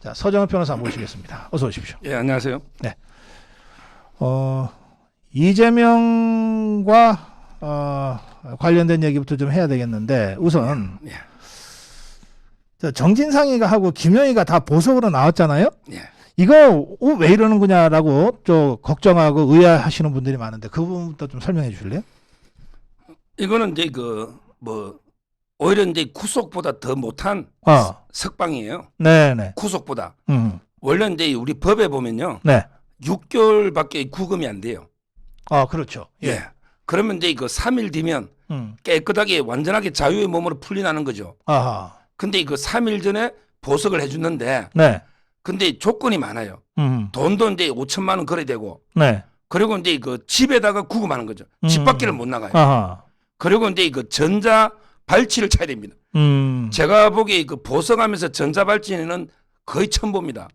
자, 서정은 변호사 모시겠습니다. 어서 오십시오. 예, 안녕하세요. 네. 이재명과 관련된 얘기부터 좀 해야 되겠는데 우선 예. 저 정진상이가 하고 김영희가 다 보석으로 나왔잖아요. 예. 이거 왜 이러는 거냐라고 좀 걱정하고 의아하시는 분들이 많은데 그 부분부터 좀 설명해 주실래요? 이거는 이제 오히려 이제 구속보다 더 못한 석방이에요. 네네. 구속보다. 원래 원래 이제 우리 법에 보면요. 네. 6개월밖에 구금이 안 돼요. 그렇죠. 예. 그러면 이제 3일 뒤면 음. 깨끗하게 완전하게 자유의 몸으로 풀려나는 거죠. 아하. 근데 3일 전에 보석을 해주는데 네. 근데 조건이 많아요. 돈도 이제 5천만 원 거래되고 네. 그리고 이제 집에다가 구금하는 거죠. 집 밖에는 못 나가요. 아하. 그리고 이제 전자 발찌를 차야 됩니다. 제가 보기에 보석하면서 전자 발찌는 거의 처음 봅니다.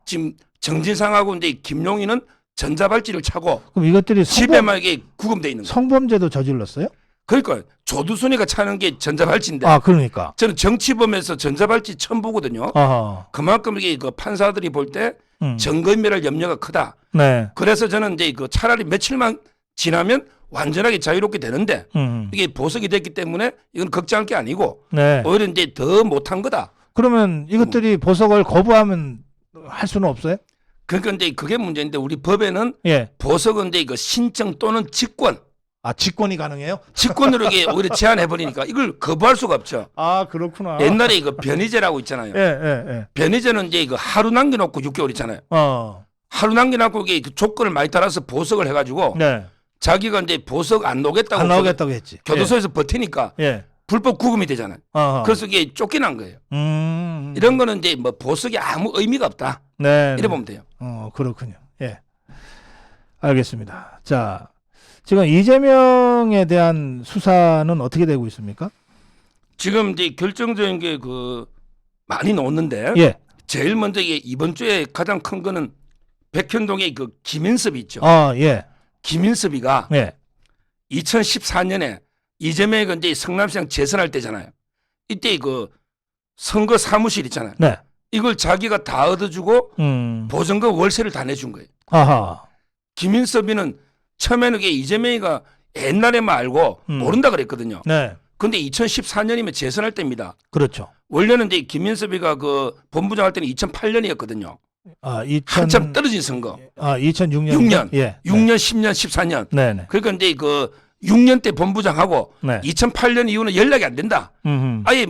지금 정진상하고 이제 김용희는 전자 발찌를 차고 그럼 이것들이 집에만 이게 구금돼 있는 거예요. 성범죄도 저질렀어요? 그러니까 조두순이가 차는 게 전자 발찌인데 그러니까. 저는 정치범에서 전자 발찌 처음 보거든요. 아하. 그만큼 이게 판사들이 볼 때 증거인멸할 염려가 크다. 네. 그래서 저는 이제 차라리 며칠만 지나면 완전하게 자유롭게 되는데 이게 보석이 됐기 때문에 이건 걱정할 게 아니고 네. 오히려 이제 더 못한 거다. 그러면 이것들이 보석을 거부하면 할 수는 없어요? 그러니까 이제 그게 문제인데 우리 법에는 예. 보석은 이제 신청 또는 직권, 직권이 가능해요? 직권으로 이게 오히려 제한해 버리니까 이걸 거부할 수가 없죠. 그렇구나. 옛날에 변희재라고 있잖아요. 예. 변희재는 이제 하루 남겨놓고 6개월 있잖아요. 하루 남겨놓고 이게 조건을 많이 따라서 보석을 해가지고 네. 자기가 이제 보석 안 나오겠다고 안 나오겠다고 했지. 교도소에서 버티니까 예. 불법 구금이 되잖아요. 그래서 이게 쫓겨난 거예요. 이런 거는 이제 보석이 아무 의미가 없다. 네. 이래 보면 돼요. 그렇군요. 예. 알겠습니다. 자, 지금 이재명에 대한 수사는 어떻게 되고 있습니까? 지금 이제 결정적인 게 많이 나왔는데 예. 제일 먼저 이번 주에 가장 큰 거는 백현동의 김인섭이 있죠. 예. 김인섭이가 예. 2014년에 이재명이 이제 성남시장 재선할 때잖아요. 이때 선거 사무실 있잖아요. 네. 이걸 자기가 다 얻어주고 보증금 월세를 다 내준 거예요. 아하. 김인섭이는 처음에는 이재명이가 옛날에만 알고 모른다 그랬거든요. 네. 근데 2014년이면 재선할 때입니다. 그렇죠. 원래는 이제 김인섭이가 본부장 할 때는 2008년이었거든요. 한참 떨어진 선거. 2006년. 6년. 예. 6년, 10년, 14년. 네네. 그러니까 이제 6년 때 본부장하고 네. 2008년 이후는 연락이 안 된다. 아예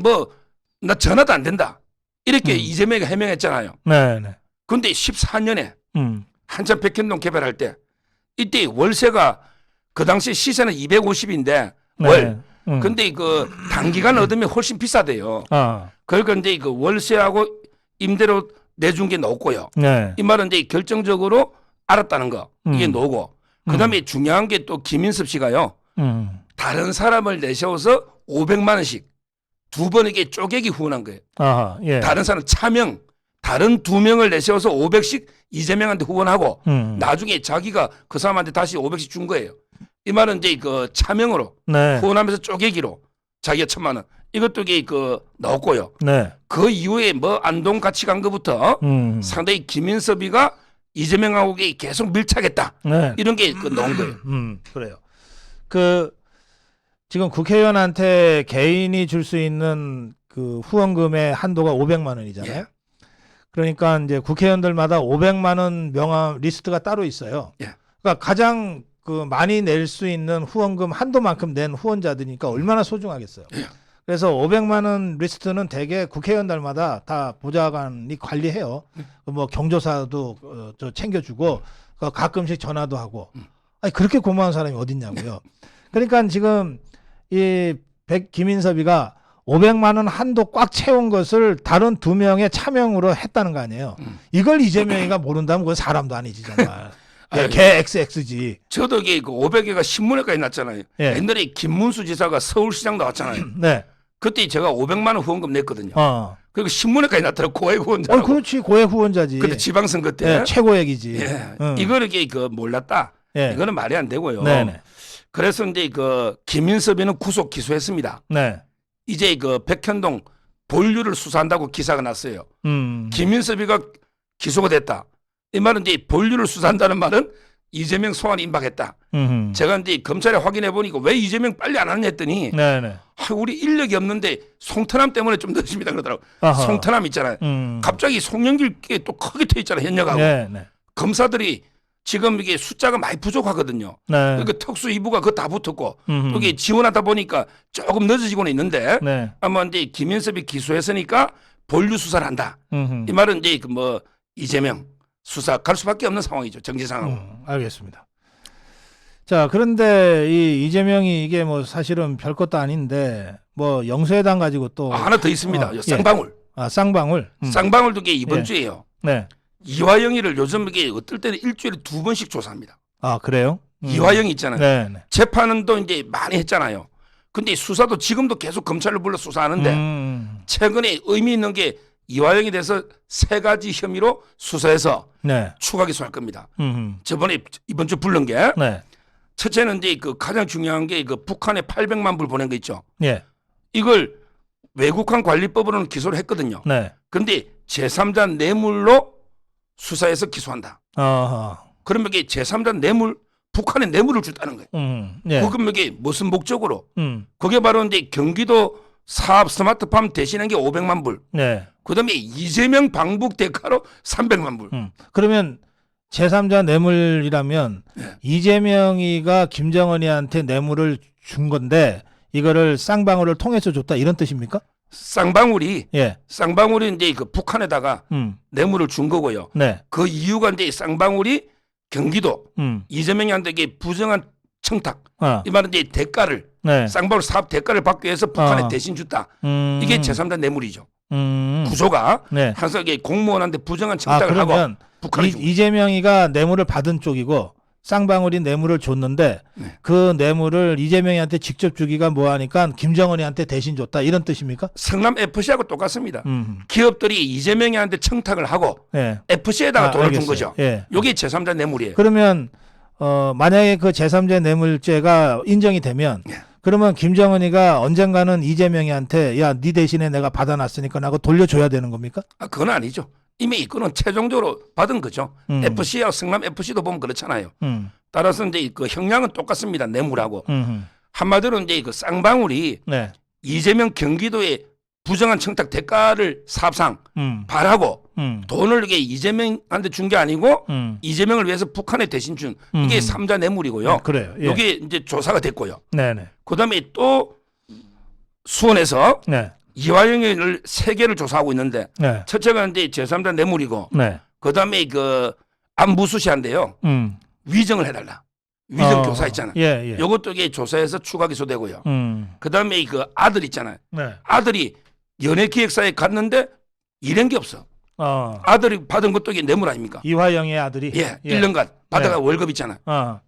나 전화도 안 된다. 이렇게 이재명이가 해명했잖아요. 네네. 근데 14년에 한참 백현동 개발할 때 이때 월세가 그 당시 시세는 250인데 월. 근데 단기간 얻으면 훨씬 비싸대요. 그러니까 이제 월세하고 임대료 내준 게 높고요. 네. 이 말은 이제 결정적으로 알았다는 거. 이게 노고. 그다음에 중요한 게 또 김인섭 씨가요. 다른 사람을 내세워서 500만 원씩 두 번에게 쪼개기 후원한 거예요. 예. 다른 사람 차명 다른 두 명을 내세워서 500씩 이재명한테 후원하고 나중에 자기가 그 사람한테 다시 500씩 준 거예요. 이 말은 이제 차명으로 네. 후원하면서 쪼개기로 자기가 1,000만 원. 이것도 이게 나왔고요. 네. 그 이후에 안동 같이 간 것부터 상당히 김인섭이가 이재명하고 계속 밀착했다. 네. 이런 게 나온 거예요. 그래요. 지금 국회의원한테 개인이 줄 수 있는 후원금의 한도가 500만 원이잖아요. 예. 그러니까 이제 국회의원들마다 500만 원 명함 리스트가 따로 있어요. 예. 그러니까 가장 많이 낼 수 있는 후원금 한도만큼 낸 후원자들이니까 얼마나 소중하겠어요. 예. 그래서 500만 원 리스트는 대개 국회의원들마다 다 보좌관이 관리해요. 경조사도 챙겨주고 가끔씩 전화도 하고. 그렇게 고마운 사람이 어딨냐고요. 그러니까 지금 김인섭이가 500만 원 한도 꽉 채운 것을 다른 두 명의 차명으로 했다는 거 아니에요. 이걸 이재명이가 모른다면 그건 사람도 아니지 정말. 걔 XX지. 저도 이게 500개가 신문에까지 났잖아요. 예. 옛날에 김문수 지사가 서울시장 나왔잖아요. 네. 그때 제가 500만 원 후원금 냈거든요. 그리고 신문에까지 났더라고 고액 후원자. 그렇지 고액 후원자지. 그때 지방선거 때. 예, 최고액이지. 예. 이거를 몰랐다. 예. 이거는 말이 안 되고요. 네네. 그래서 이제 김인섭이는 구속 기소했습니다. 네. 이제 백현동 본류를 수사한다고 기사가 났어요. 김인섭이가 기소가 됐다. 이 말은 이제 본류를 수사한다는 말은 이재명 소환이 임박했다. 제가 이제 검찰에 확인해 보니까 왜 이재명 빨리 안 하냐 했더니 네네. 우리 인력이 없는데 송태남 때문에 좀 늦습니다 그러더라고. 아하. 송태남 있잖아요. 갑자기 송영길께 또 크게 터 있잖아요. 현역하고. 네네. 검사들이 지금 이게 숫자가 많이 부족하거든요. 네. 그러니까 특수 2부가 그거 다 붙었고 여기 지원하다 보니까 조금 늦어지고는 있는데 네. 아마 이제 김인섭이 기소했으니까 본류 수사를 한다. 이 말은 이제 그 뭐 이재명 수사 갈 수밖에 없는 상황이죠. 정지 상황. 알겠습니다. 자, 그런데 이 이재명이 이게 뭐 사실은 별 것도 아닌데 뭐 영수회담 가지고 또 하나 더 있습니다. 쌍방울. 아, 쌍방울. 쌍방울도 이게 이번 예. 주에요. 네. 이화영이를 요즘 이게 어떨 때는 일주일에 2번씩 조사합니다. 아, 그래요? 이화영이 있잖아요. 네. 네. 재판은 또 이제 많이 했잖아요. 근데 수사도 지금도 계속 검찰을 불러 수사하는데 최근에 의미 있는 게 이화영에 대해서 3가지 혐의로 수사해서 네. 추가 기소할 겁니다. 음. 저번에 이번 주 부른 게 네. 첫째는 이제 그 가장 중요한 게 그 북한에 800만 불 보낸 거 있죠. 예. 이걸 외국환 관리법으로는 기소를 했거든요. 네. 근데 제3자 뇌물로 수사해서 기소한다. 어허. 그러면 이게 제3자 뇌물, 북한에 뇌물을 줬다는 거예요. 예. 그럼 이게 무슨 목적으로? 음. 그게 바로 이제 경기도 사업 스마트팜 대신한 게 500만 불. 네. 그다음에 이재명 방북 대가로 300만 불. 그러면 제3자 뇌물이라면 네. 이재명이가 김정은이한테 뇌물을 준 건데 이거를 쌍방울을 통해서 줬다 이런 뜻입니까? 쌍방울이 예. 이제 그 북한에다가 뇌물을 준 거고요. 네. 그 이유가 이제 쌍방울이 경기도 음. 이재명한테 이게 부정한 청탁. 아. 이 말은 이제 대가를 네. 쌍방울 사업 대가를 받기 위해서 북한에 아. 대신 줬다. 이게 제3자 뇌물이죠. 구조가 네. 항상 이게 공무원한테 부정한 아, 청탁을 하고 그러면 북한에 준 이재명이가 뇌물을 받은 쪽이고 쌍방울이 뇌물을 줬는데 네. 그 뇌물을 이재명이한테 직접 주기가 뭐하니까 김정은이한테 대신 줬다 이런 뜻입니까? 성남 FC하고 똑같습니다. 기업들이 이재명이한테 청탁을 하고 예. FC에다가 돈을 알겠어요. 준 거죠. 예. 이게 제3자 뇌물이에요. 그러면 만약에 그 제3자 뇌물죄가 인정이 되면 예. 그러면 김정은이가 언젠가는 이재명이한테 야, 네 대신에 내가 받아놨으니까 나고 돌려줘야 되는 겁니까? 그건 아니죠. 이미 이거는 최종적으로 받은 거죠. FC하고 성남 FC도 보면 그렇잖아요. 따라서 이제 그 형량은 똑같습니다. 뇌물하고. 한마디로 이제 그 쌍방울이 네. 이재명 경기도의 부정한 청탁 대가를 사업상 발하고 돈을 이게 이재명한테 준 게 아니고 이재명을 위해서 북한에 대신 준 이게 3자 뇌물이고요. 그래요. 예. 이게 이제 조사가 됐고요. 네네. 그다음에 또 수원에서 네. 이화영을 3개를 조사하고 있는데 네. 첫째가 이제 제3자 뇌물이고 네. 그다음에 그 안부수시한데요. 위정을 해달라. 위정 교사 있잖아요. 예, 예. 요것도 이게 조사해서 추가 기소되고요. 그다음에 그 아들 있잖아요. 네. 아들이 연예기획사에 갔는데 일한 게 없어. 아들이 받은 것도 이게 뇌물 아닙니까? 이화영의 아들이. 예, 1년간 받아가 월급 있잖아요.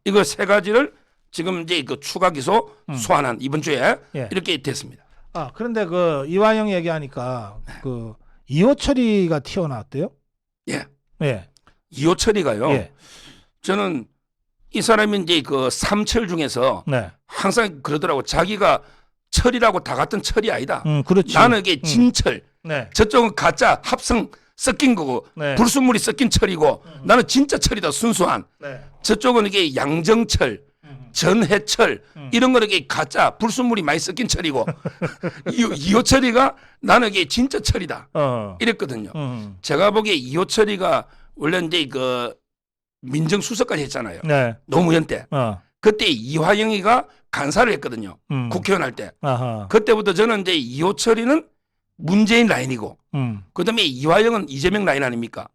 이거 3가지를 지금 이제 그 추가 기소 소환한 이번 주에 예. 이렇게 됐습니다. 그런데 그 이화영 얘기하니까 그 이호철이가 튀어나왔대요. 예. 예. 이호철이가요. 예. 저는 이 사람이 이제 그 삼철 중에서 네. 항상 그러더라고. 자기가 철이라고 다 같은 철이 아니다. 그렇지. 나는 이게 진철. 네. 저쪽은 가짜 합성 섞인 거고 네. 불순물이 섞인 철이고 나는 진짜 철이다. 순수한. 네. 저쪽은 이게 양정철, 전해철 이런 거는 이게 가짜 불순물이 많이 섞인 철이고 이호철이가 나는 이게 진짜 철이다. 이랬거든요. 제가 보기에 이호철이가 원래 이제 그 민정수석까지 했잖아요. 네. 노무현 때. 그때 이화영이가 간사를 했거든요. 국회의원 할 때. 아하. 그때부터 저는 이제 이호철이는 문재인 라인이고 그다음에 이화영은 이재명 라인 아닙니까?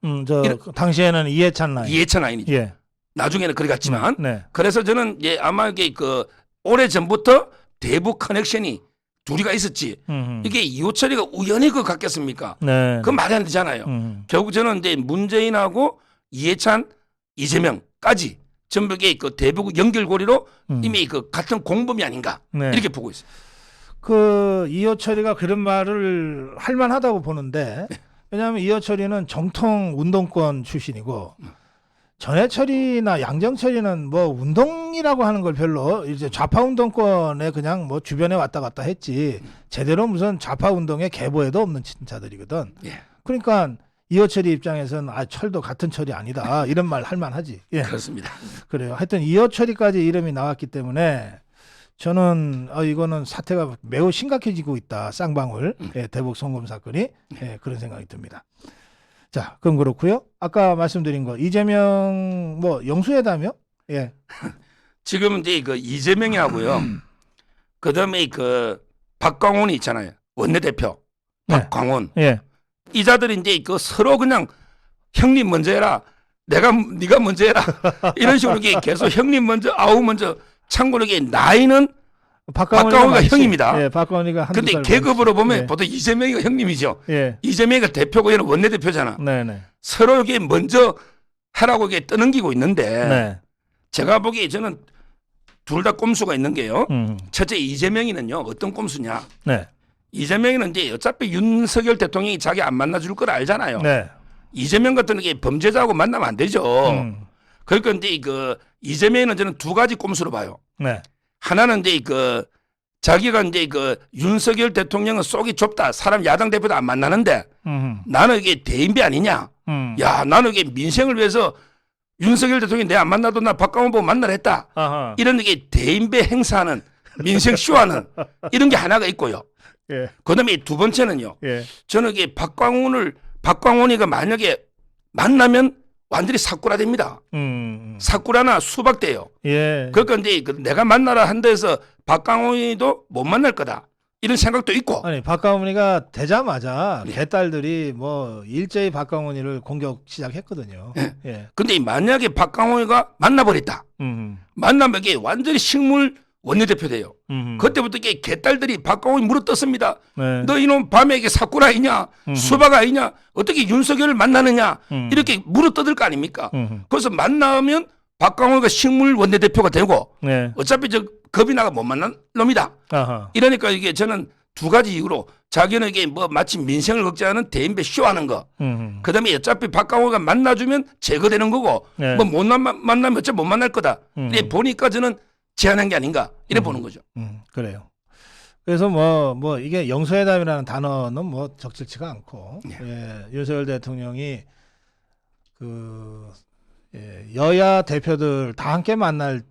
당시에는 이해찬 라인. 이해찬 라인이죠. 예. 나중에는 그리 갔지만 네. 그래서 저는 아마 이게 그 오래 전부터 대북 커넥션이 둘이가 있었지. 이게 이호철이가 우연히 그거 갖겠습니까? 네. 그건 말이 안 되잖아요. 결국 저는 이제 문재인하고 이해찬, 이재명까지 전부 이게 그 대북 연결고리로 이미 그 같은 공범이 아닌가 네. 이렇게 보고 있어요. 그 이호철이가 그런 말을 할 만하다고 보는데 왜냐하면 이호철이는 정통 운동권 출신이고 전해철이나 양정철이는 뭐 운동이라고 하는 걸 별로 이제 좌파 운동권에 그냥 뭐 주변에 왔다 갔다 했지 제대로 무슨 좌파 운동의 계보에도 없는 친자들이거든. 예. 그러니까 이호철이 입장에서는 아 철도 같은 철이 아니다 이런 말 할 만하지. 예. 그렇습니다. 그래요. 하여튼 이호철이까지 이름이 나왔기 때문에 저는 이거는 사태가 매우 심각해지고 있다. 쌍방울 예, 대북 송금 사건이 예, 그런 생각이 듭니다. 자, 그럼 그렇고요. 아까 말씀드린 거 이재명 뭐 영수회담이요? 예. 지금 이제 그 이재명이 하고요. 그다음에 그 박광원이 있잖아요. 원내대표 네. 박광원. 예. 이자들이 이제 그 서로 그냥 형님 먼저 해라. 네가 먼저 해라. 이런 식으로 이게 계속 형님 먼저 아우 먼저 참고로 이게 나이는 박광원이가 형입니다. 예, 박광원이가 한두 근데 살 계급으로 많지. 보면 예. 보통 이재명이가 형님이죠. 예. 이재명이가 대표고 얘는 원내대표잖아. 네네. 서로 이게 먼저 하라고 이게 떠넘기고 있는데 네. 제가 보기에 저는 둘 다 꼼수가 있는 게요. 음. 첫째 이재명이는요 어떤 꼼수냐. 네. 이재명이는 이제 어차피 윤석열 대통령이 자기 안 만나줄 걸 알잖아요. 네. 이재명 같은 게 범죄자하고 만나면 안 되죠. 그러니까 이제 그 이재명은 저는 두 가지 꼼수로 봐요. 네. 하나는 이제 그 자기가 이제 그 윤석열 대통령은 속이 좁다. 사람 야당 대표도 안 만나는데 나는 이게 대인배 아니냐. 야 나는 이게 민생을 위해서 윤석열 대통령이 내 안 만나도 나 박광원 보고 만나라 했다. 아하. 이런 게 대인배 행사하는 민생 쇼하는 이런 게 하나가 있고요. 예. 그다음에 두 번째는요. 예. 저는 이게 박광원이가 만약에 만나면 완전히 사꾸라 됩니다. 사꾸라나 수박돼요. 예. 그러니까 이제 내가 만나라 한 데서 박광원이도 못 만날 거다. 이런 생각도 있고. 아니 박광원이가 되자마자 네. 개딸들이 뭐 일제히 박광원이를 공격 시작했거든요. 네. 예. 근데 만약에 박광원이가 만나버렸다. 만나면 이게 완전히 식물 원내대표 돼요. 그때부터 이게 개딸들이 박광원이 물어떴습니다. 네. 너 이놈 밤에 이게 사꾸라 아니냐? 수박 아니냐? 어떻게 윤석열을 만나느냐? 이렇게 물어뜯을 거 아닙니까? 그래서 만나면 박광원이가 식물 원내대표가 되고 네. 어차피 저 겁이 나가 못 만난 놈이다. 아하. 이러니까 이게 저는 두 가지 이유로 자기는 이게 뭐 마치 민생을 걱정하는 대인배 쇼하는 거. 그다음에 어차피 박광호가 만나주면 제거되는 거고 네. 뭐 못 만나면 어차피 못 만날 거다. 근데 보니까 저는 제안한 게 아닌가 이래 보는 거죠. 그래요. 그래서 뭐 이게 영수회담이라는 단어는 뭐 적절치가 않고 네. 예, 윤석열 대통령이 그 여야 대표들 다 함께 만날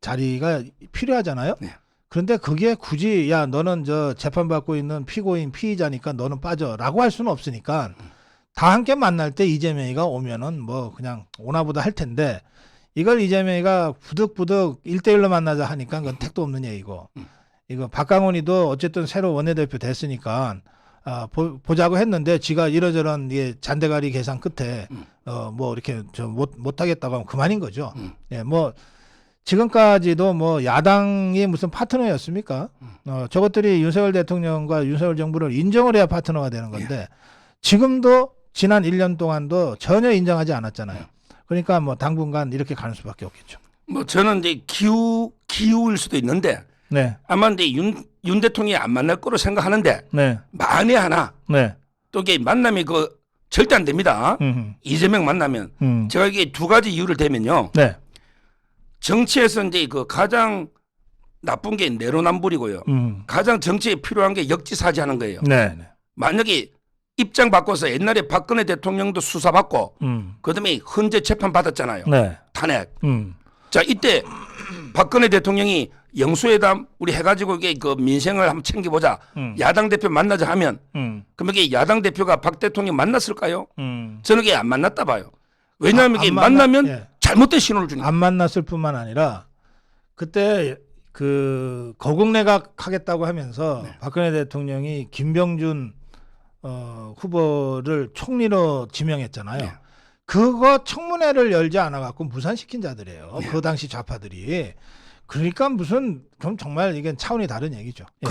자리가 필요하잖아요. 네. 그런데 그게 굳이 야 너는 저 재판받고 있는 피고인 피의자니까 너는 빠져라고 할 수는 없으니까 다 함께 만날 때 이재명이가 오면은 뭐 그냥 오나보다 할 텐데 이걸 이재명이가 부득부득 1대1로 만나자 하니까 그건 택도 없는 얘기고 이거 박광원이도 어쨌든 새로 원내대표 됐으니까 보자고 했는데 지가 이러저런 잔대가리 계산 끝에 뭐 이렇게 못하겠다고 하면 그만인 거죠. 예, 뭐 지금까지도 뭐 야당이 무슨 파트너였습니까? 저것들이 윤석열 대통령과 윤석열 정부를 인정을 해야 파트너가 되는 건데 지금도 지난 1년 동안도 전혀 인정하지 않았잖아요. 그러니까 뭐 당분간 이렇게 가는 수밖에 없겠죠. 뭐 저는 이제 기우일 수도 있는데 네. 아마 이제 윤 대통령이 안 만날 거로 생각하는데 네. 만에 하나 네. 또 이게 만남이 그 절대 안 됩니다. 이재명 만나면 제가 이게 두 가지 이유를 대면요. 네. 정치에서 이제 그 가장 나쁜 게 내로남불이고요. 가장 정치에 필요한 게 역지사지하는 거예요. 네. 만약에 입장 바꿔서 옛날에 박근혜 대통령도 수사받고 그다음에 헌재 재판 받았잖아요. 네. 탄핵. 자 이때 박근혜 대통령이 영수회담 우리 해가지고 이게 그 민생을 한번 챙겨보자. 야당 대표 만나자 하면 그럼 이게 야당 대표가 박 대통령 만났을까요? 저는 이게 안 만났다 봐요. 왜냐하면 이게 만나면 예. 잘못된 신호를 주니까. 안 만났을 뿐만 아니라 그때 그 거국내각 하겠다고 하면서 네. 박근혜 대통령이 김병준 후보를 총리로 지명했잖아요. 네. 그거 청문회를 열지 않아 갖고 무산시킨 자들이에요. 네. 그 당시 좌파들이. 그러니까 그럼 정말 이게 차원이 다른 얘기죠. 예.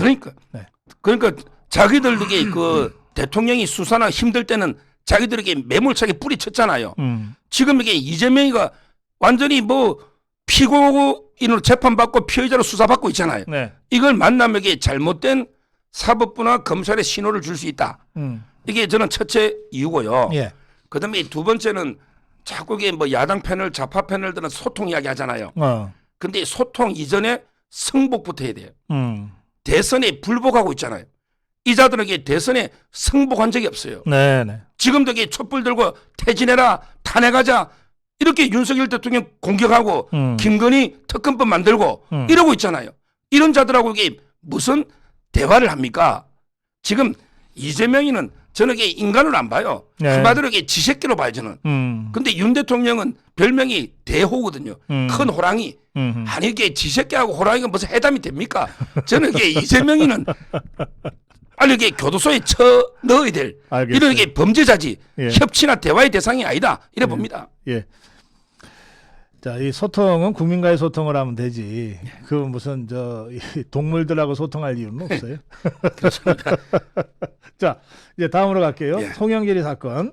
그러니까 자기들도 이게 그 대통령이 수사나 힘들 때는 자기들에게 매몰차게 뿌리쳤잖아요. 지금 이게 이재명이가 완전히 뭐 피고인으로 재판받고 피의자로 수사받고 있잖아요. 네. 이걸 만나면 이게 잘못된 사법부나 검찰의 신호를 줄 수 있다. 이게 저는 첫째 이유고요. 예. 그다음에 두 번째는 자꾸 이게 뭐 야당 패널, 좌파 패널들은 소통 이야기 하잖아요. 어. 근데 소통 이전에 승복부터 해야 돼요. 음. 대선에 불복하고 있잖아요. 이 자들에게 대선에 승복한 적이 없어요. 네네. 지금도 이게 촛불 들고 퇴진해라, 탄핵하자 이렇게 윤석열 대통령 공격하고 김건희 특검법 만들고 이러고 있잖아요. 이런 자들하고 이게 무슨 대화를 합니까? 지금 이재명이는 저는 이게 인간으로 안 봐요. 네. 한마디로 이게 지새끼로 봐요 저는. 근데 윤 대통령은 별명이 대호거든요. 큰 호랑이. 아니 이게 지새끼하고 호랑이가 무슨 해담이 됩니까? 저는 이게 이재명이는 아니 이게 교도소에 쳐 넣어야 될 알겠어요. 이런 게 범죄자지 예. 협치나 대화의 대상이 아니다 이래 봅니다. 예. 자, 이 소통은 국민과의 소통을 하면 되지. 그 무슨 이 동물들하고 소통할 이유는 없어요. 그렇습니다. 자, 이제 다음으로 갈게요. 예. 송영길이 사건.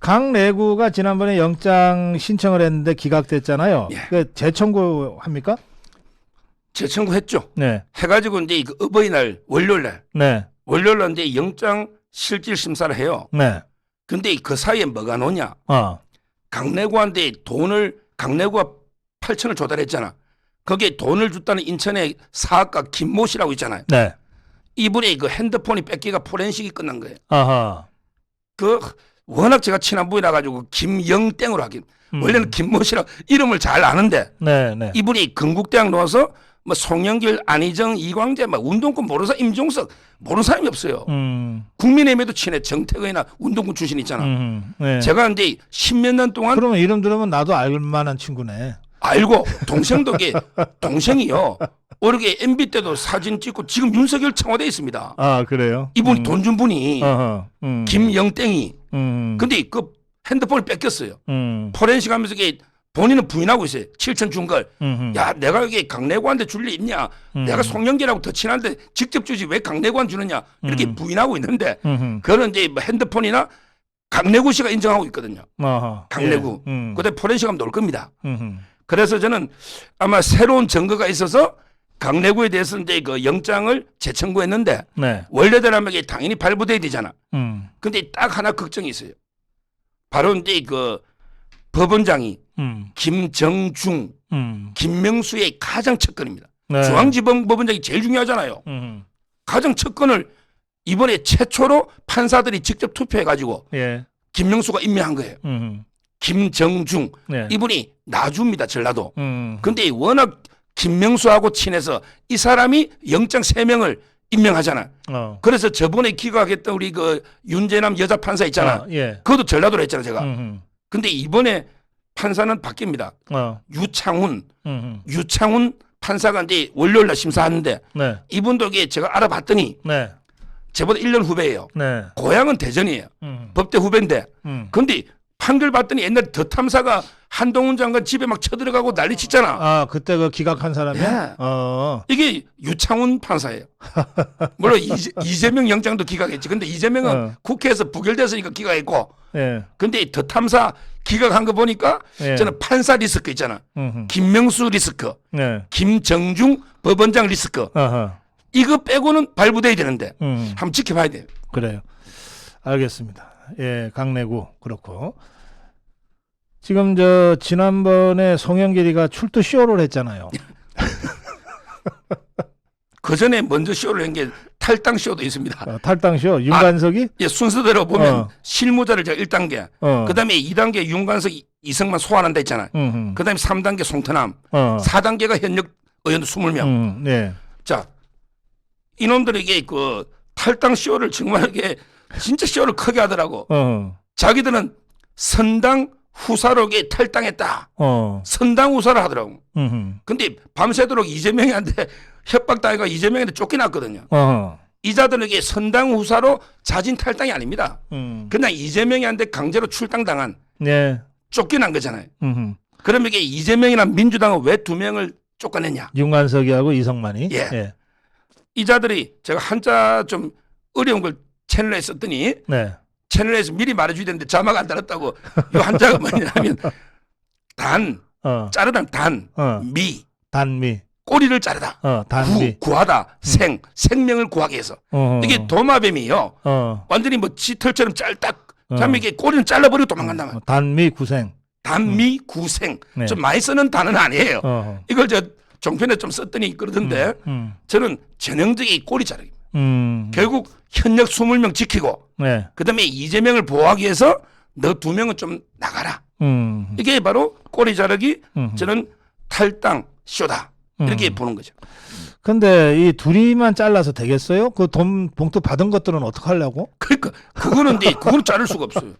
강내구가 지난번에 영장 신청을 했는데 기각됐잖아요. 예. 그 재청구 합니까? 재청구했죠. 네. 해가지고 이제 그 어버이날 월요일날 네. 이제 영장 실질 심사를 해요. 네. 근데 그 사이에 뭐가 노냐? 어. 강내구한테 강내구가 8천을 조달했잖아. 거기에 돈을 줬다는 인천의 사학가 김모 씨라고 있잖아요. 네. 이분의 그 핸드폰이 뺏기가 포렌식이 끝난 거예요. 아하. 그 워낙 제가 친한 분이라 가지고 김영땡으로 하긴 원래는 김모 씨라고 이름을 잘 아는데 네, 네. 이분이 건국대학 나와서 뭐 송영길, 안희정, 이광재, 막 운동권 모르는 사람, 임종석 모르는 사람이 없어요. 국민의힘에도 친해. 정태근이나 운동권 출신 있잖아. 네. 제가 근데 십몇 년 동안 그러면 이름 들으면 나도 알만한 친구네. 알고 동생도 이게 동생이요. 어르게 MB 때도 사진 찍고 지금 윤석열 청와대에 있습니다. 아, 그래요? 이분이 돈 준 분이 어허. 김영땡이. 근데 그 핸드폰을 뺏겼어요. 포렌식 하면서 이게 본인은 부인하고 있어요. 7천 준 걸. 야, 내가 여기 강내구한테 줄 일 있냐? 내가 송영길하고 더 친한데 직접 주지 왜 강내구한 주느냐? 이렇게 부인하고 있는데 그거는 이제 뭐 핸드폰이나 강내구 씨가 인정하고 있거든요. 어허. 강내구. 예. 그때 포렌식 하면 놀 겁니다. 그래서 저는 아마 새로운 증거가 있어서 강내구에 대해서 이제 그 영장을 재청구했는데 네. 원래대로면 이게 당연히 발부돼야 되잖아. 음. 근데 딱 하나 걱정이 있어요. 바로 이제 그 법원장이 김정중, 김명수의 가장 첫 건입니다. 네. 중앙지법법원장이 제일 중요하잖아요. 가장 첫 건을 이번에 최초로 판사들이 직접 투표해가지고 예. 김명수가 임명한 거예요. 김정중 네. 이분이 나주입니다. 전라도. 음. 근데 워낙 김명수하고 친해서 이 사람이 영장 3명을 임명하잖아. 그래서 저번에 기각했던 우리 그 윤재남 여자 판사 있잖아. 예. 그것도 전라도로 했잖아 제가. 근데 이번에 판사는 바뀝니다. 유창훈 판사가 이제 월요일날 심사하는데 네. 이분도 이게 제가 알아봤더니 네. 저보다 1년 후배예요. 네. 고향은 대전이에요. 법대 후배인데. 근데 판결 봤더니 옛날에 더 탐사가 한동훈 장관 집에 막 쳐들어가고 난리 치잖아. 아, 그때 그 기각한 사람이야? 예. 이게 유창훈 판사예요. 물론 이재명 영장도 기각했지. 근데 이재명은 국회에서 부결됐으니까 기각했고. 예. 근데 더 탐사 기각한 거 보니까 예. 저는 판사 리스크 있잖아. 김명수 리스크, 네. 김정중 법원장 리스크. 아하. 이거 빼고는 발부돼야 되는데 한번 지켜봐야 돼요. 그래요. 알겠습니다. 예, 강내구 그렇고 지금 지난번에 송영길이가 출두 쇼를 했잖아요. 그 전에 먼저 쇼를 한 게 탈당 쇼도 있습니다. 탈당 쇼 윤관석이? 예, 순서대로 보면 실무자를 제가 1단계, 그다음에 2단계 윤관석, 이승만 소환한다 했잖아요. 그다음에 3단계 송태남, 4단계가 현역 의원 20명. 네. 자, 이놈들에게 그 탈당 쇼를 정말 이게 진짜 쇼를 크게 하더라고. 자기들은 선당 후사록에 탈당했다. 선당 후사를 하더라고. 근데 밤새도록 이재명한테 협박당해가 이재명한테 쫓겨났거든요. 이자들에게 선당 후사로 자진 탈당이 아닙니다. 그냥 이재명한테 강제로 출당당한 네. 쫓겨난 거잖아요. 그러면 이게 이재명이나 민주당은 왜 2명을 쫓아냈냐? 윤관석이하고 이성만이. 예. 예. 이자들이 제가 한자 좀 어려운 걸 채널에 썼더니 네. 채널에서 미리 말해줘야 되는데 자막 안 달았다고. 이 한자가 뭐냐면 단, 자르다 단, 미, 단미. 꼬리를 자르다. 단미. 구하다. 생명을 구하기 위해서. 이게 도마뱀이요. 완전히 뭐 쥐털처럼 짤딱. 참 이게 꼬리는 잘라버리고 도망간다. 단미 구생. 단미 구생 네. 좀 많이 쓰는 단어는 아니에요. 어허. 이걸 저 종편에 좀 썼더니 그러던데 저는 전형적인 꼬리 자르기. 결국 현역 20명 지키고 네. 그다음에 이재명을 보호하기 위해서 너 2명은 좀 나가라. 이게 바로 꼬리 자르기. 저는 탈당 쇼다. 이렇게 보는 거죠. 근데 이 둘이만 잘라서 되겠어요? 그 돈 봉투 받은 것들은 어떻게 하려고? 그러니까 그거는 자를 수가 없어요.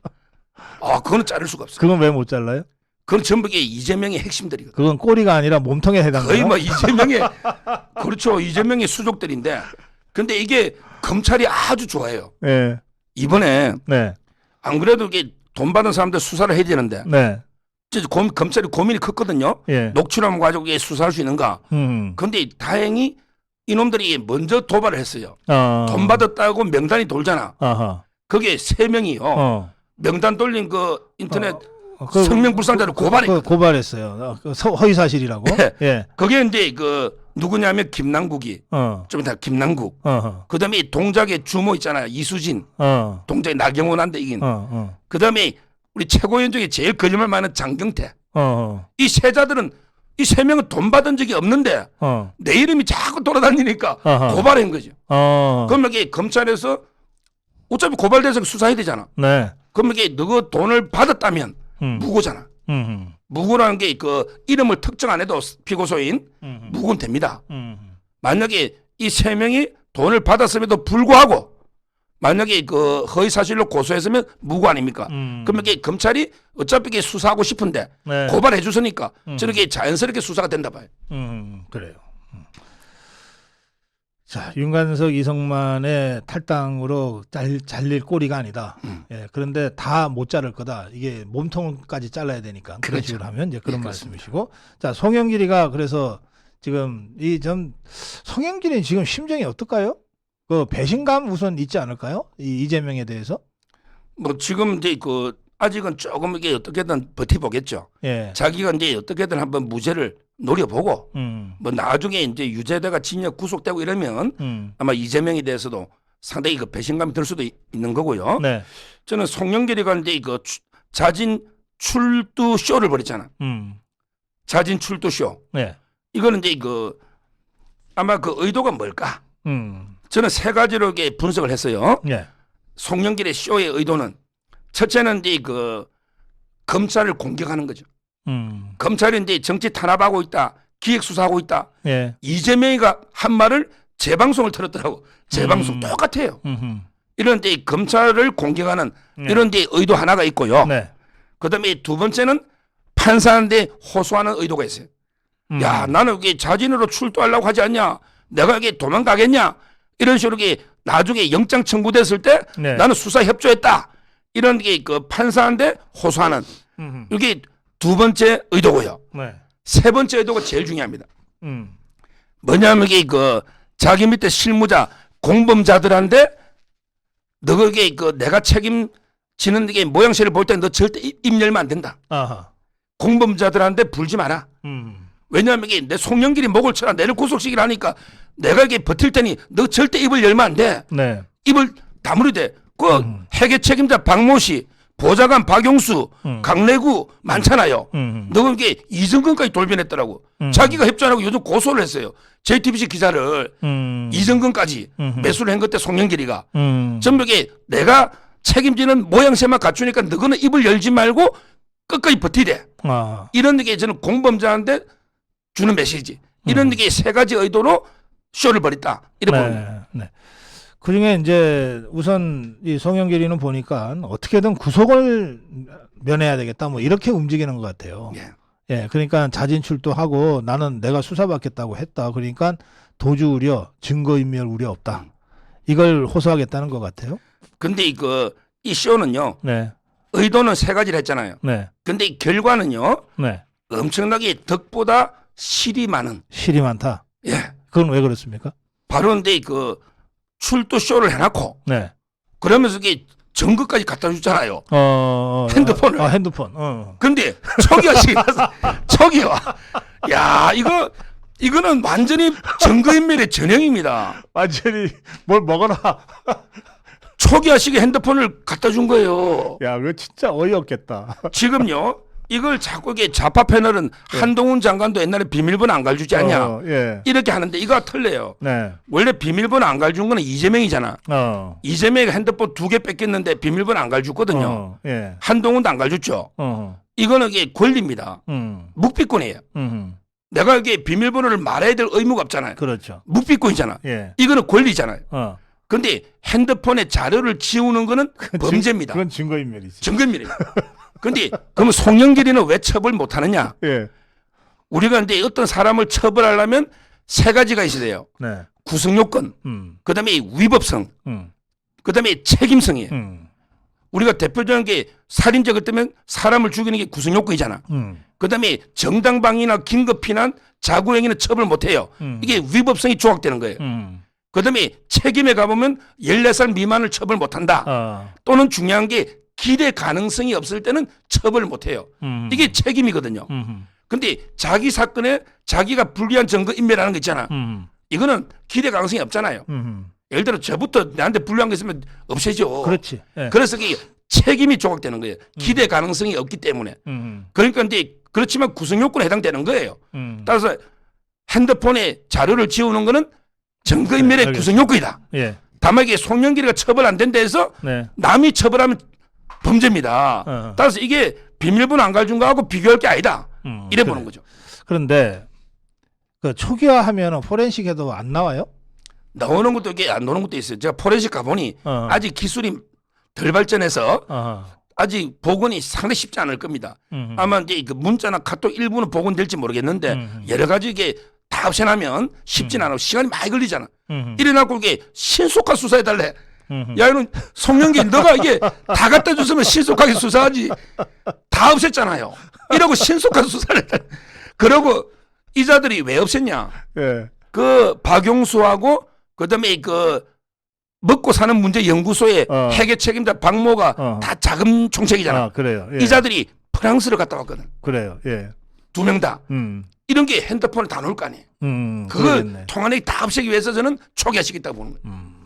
아, 그거는 자를 수가 없어요. 그건 왜 못 잘라요? 그건 전부 게 이재명의 핵심들이거든요. 그건 꼬리가 아니라 몸통에 해당되나? 거의 뭐 이재명의 그렇죠. 이재명의 수족들인데 근데 이게 검찰이 아주 좋아해요. 네. 이번에 네. 안 그래도 이게 돈 받은 사람들 수사를 해야 되는데 네. 검찰이 고민이 컸거든요. 예. 녹취록만 가지고 이게 수사할 수 있는가. 근데 다행히 이놈들이 먼저 도발을 했어요. 돈 받았다고 명단이 돌잖아. 아하. 그게 3명이요. 명단 돌린 그 인터넷 성명불상자를 고발했거든. 고발했어요. 허위 사실이라고. 네. 예. 그게 이제 그 누구냐면 김남국이 좀 이따 김남국. 그다음에 동작의 주모 있잖아요. 이수진. 동작의 나경원한테 이긴. 그다음에 우리 최고위원 중에 제일 거짓말 많은 장경태. 이 세자들은 이 3명은 돈 받은 적이 없는데 내 이름이 자꾸 돌아다니니까 고발한 거죠. 그럼 이게 검찰에서 어차피 고발돼서 수사해야 되잖아. 네. 그럼 이게 너가 돈을 받았다면 무고잖아. 무고라는 게 그 이름을 특정 안 해도 피고소인 무고는 됩니다. 만약에 이 3명이 돈을 받았음에도 불구하고 만약에 그 허위 사실로 고소했으면 무고 아닙니까? 그러면 이게 검찰이 어차피 이게 수사하고 싶은데 네. 고발해 주으니까 저렇게 자연스럽게 수사가 된다 봐요. 그래요. 자, 윤관석, 이성만의 탈당으로 잘릴 꼬리가 아니다. 예, 그런데 다 못 자를 거다. 이게 몸통까지 잘라야 되니까. 그런 그렇죠. 식으로 하면 이제 그런 예, 말씀이시고. 자, 송영길이가 그래서 지금 송영길이 지금 심정이 어떨까요? 그 배신감 우선 있지 않을까요? 이 이재명에 대해서? 뭐 지금 이제 그 아직은 조금 이게 어떻게든 버텨보겠죠. 예. 자기가 이제 어떻게든 한번 무죄를 노려보고 뭐 나중에 이제 유죄다가 징역 구속되고 이러면 아마 이재명에 대해서도 상당히 그 배신감이 들 수도 있는 거고요. 네. 저는 송영길이가 이제 그 자진 출두 쇼를 벌였잖아. 자진 출두 쇼. 네. 이거는 이제 그 아마 그 의도가 뭘까? 저는 3가지로 이렇게 분석을 했어요. 네. 송영길의 쇼의 의도는 첫째는 이제 그 검찰을 공격하는 거죠. 검찰이 이제 정치 탄압하고 있다, 기획 수사하고 있다. 예. 이재명이가 한 말을 재방송을 틀었더라고. 재방송 똑같아요. 이런 데 검찰을 공격하는 이런 데 의도 하나가 있고요. 네. 그다음에 2번째는 판사한테 호소하는 의도가 있어요. 야, 나는 이게 자진으로 출두하려고 하지 않냐? 내가 이게 도망가겠냐? 이런 식으로 이게 나중에 영장 청구됐을 때 네. 나는 수사 협조했다. 이런 게 그 판사한테 호소하는 이게 2번째 의도고요. 네. 3번째 의도가 제일 중요합니다. 뭐냐면 이게 그 자기 밑에 실무자 공범자들한테 너 이게 그 내가 책임지는 게 모양새를 볼 때 너 절대 입 열면 안 된다. 아하. 공범자들한테 불지 마라. 왜냐하면 이게 내 송영길이 목을 쳐라 내를 구속시키라 하니까 내가 이게 버틸 테니 너 절대 입을 열면 안 돼. 네. 입을 다물어야 돼. 그 회계 책임자 박모 씨, 보좌관 박용수, 강래구 많잖아요. 너 이게 이정근까지 돌변했더라고. 자기가 협조하고 요즘 고소를 했어요. JTBC 기자를 이정근까지 매수를 한 것 때 송영길이가 전부 이게 내가 책임지는 모양새만 갖추니까 너는 입을 열지 말고 끝까지 버티래. 아. 이런 게 저는 공범자한테 주는 메시지. 이런 게 3가지 의도로 쇼를 벌였다. 이렇게 봅니다. 네. 그 중에 이제 우선 이 송영길이는 보니까 어떻게든 구속을 면해야 되겠다 뭐 이렇게 움직이는 것 같아요. 예. 예, 그러니까 자진 출두하고 나는 내가 수사받겠다고 했다. 그러니까 도주 우려, 증거인멸 우려 없다. 이걸 호소하겠다는 것 같아요. 근데 이 쇼는요. 네. 의도는 3가지를 했잖아요. 네. 근데 이 결과는요. 네. 엄청나게 덕보다 실이 많은. 실이 많다. 예. 그건 왜 그렇습니까? 바로 근데 그 출두 쇼를 해놓고 네. 그러면서 이게 증거까지 갖다 주잖아요. 핸드폰을. 핸드폰. 근데 초기화식이 나서 초기화. 야, 이거는 완전히 증거인멸의 전형입니다. 완전히 뭘 먹어라. 초기화식의 핸드폰을 갖다 준 거예요. 야, 그거 진짜 어이없겠다. 지금요. 이걸 자꾸 이게 좌파 패널은 한동훈 장관도 옛날에 비밀번호 안 갈주지 않냐. 예. 이렇게 하는데 이거 틀려요. 네. 원래 비밀번호 안 갈준 거는 이재명이잖아. 이재명이 핸드폰 2개 뺏겼는데 비밀번호 안 갈줬거든요. 예. 한동훈도 안 갈줬죠. 이거는 이게 권리입니다. 묵비권이에요. 내가 이게 비밀번호를 말해야 될 의무가 없잖아요. 그렇죠. 묵비권이잖아. 예. 이거는 권리잖아요. 근데 핸드폰에 자료를 지우는 거는 범죄입니다. 그건 증거인멸이지. 증거인멸이에요. 근데 그러면 송영길이는 왜 처벌 못 하느냐? 예. 우리가 근데 어떤 사람을 처벌하려면 세 가지가 있어야 돼요. 네. 구성요건, 그다음에 위법성, 그다음에 책임성이에요. 우리가 대표적인 게 살인죄가 뜨면 사람을 죽이는 게 구성요건이잖아. 그다음에 정당방위나 긴급피난, 자구행위는 처벌 못 해요. 이게 위법성이 조각되는 거예요. 그다음에 책임에 가보면 14살 미만을 처벌 못 한다. 또는 중요한 게 기대 가능성이 없을 때는 처벌 못 해요. 이게 책임이거든요. 근데 자기 사건에 자기가 불리한 증거 인멸하는 거 있잖아. 이거는 기대 가능성이 없잖아요. 예를 들어 저부터 나한테 불리한 게 있으면 없애죠. 그렇지. 예. 그래서 이게 책임이 조각되는 거예요. 기대 가능성이 없기 때문에. 그러니까 이제 그렇지만 구성요건에 해당되는 거예요. 따라서 핸드폰에 자료를 지우는 거는 증거인멸의 네, 구성요건이다. 예. 다만 이게 송영길이가 처벌 안 된다 해서 네. 남이 처벌하면 범죄입니다. 따라서 이게 비밀번호 안 갈준 거하고 비교할 게 아니다. 이래 보는 거죠. 그런데 그 초기화하면 포렌식에도 안 나와요? 나오는 것도 이게 안 나오는 것도 있어요. 제가 포렌식 가보니 아직 기술이 덜 발전해서 아직 복원이 상당히 쉽지 않을 겁니다. 아마 이제 그 문자나 카톡 일부는 복원될지 모르겠는데 여러 가지 이게 다 없애나면 쉽진 않아. 시간이 많이 걸리잖아. 이래놓고 이게 신속한 수사해달래. 야, 이런 송영길 너가 이게 다 갖다 줬으면 신속하게 수사하지. 다 없앴잖아요. 이러고 신속한 수사를 했다. 그러고 이자들이 왜 없앴냐. 예. 그 박용수하고 그다음에 그 먹고 사는 문제 연구소의 회계 책임자 박모가 다 자금 총책이잖아. 그래요. 예. 이자들이 프랑스를 갔다 왔거든. 그래요. 예. 2명 다. 이런 게 핸드폰을 다 놓을 거 아니에요. 그걸 그러겠네. 통화내기 다 없애기 위해서 저는 초기화시켰다고 보는 거예요.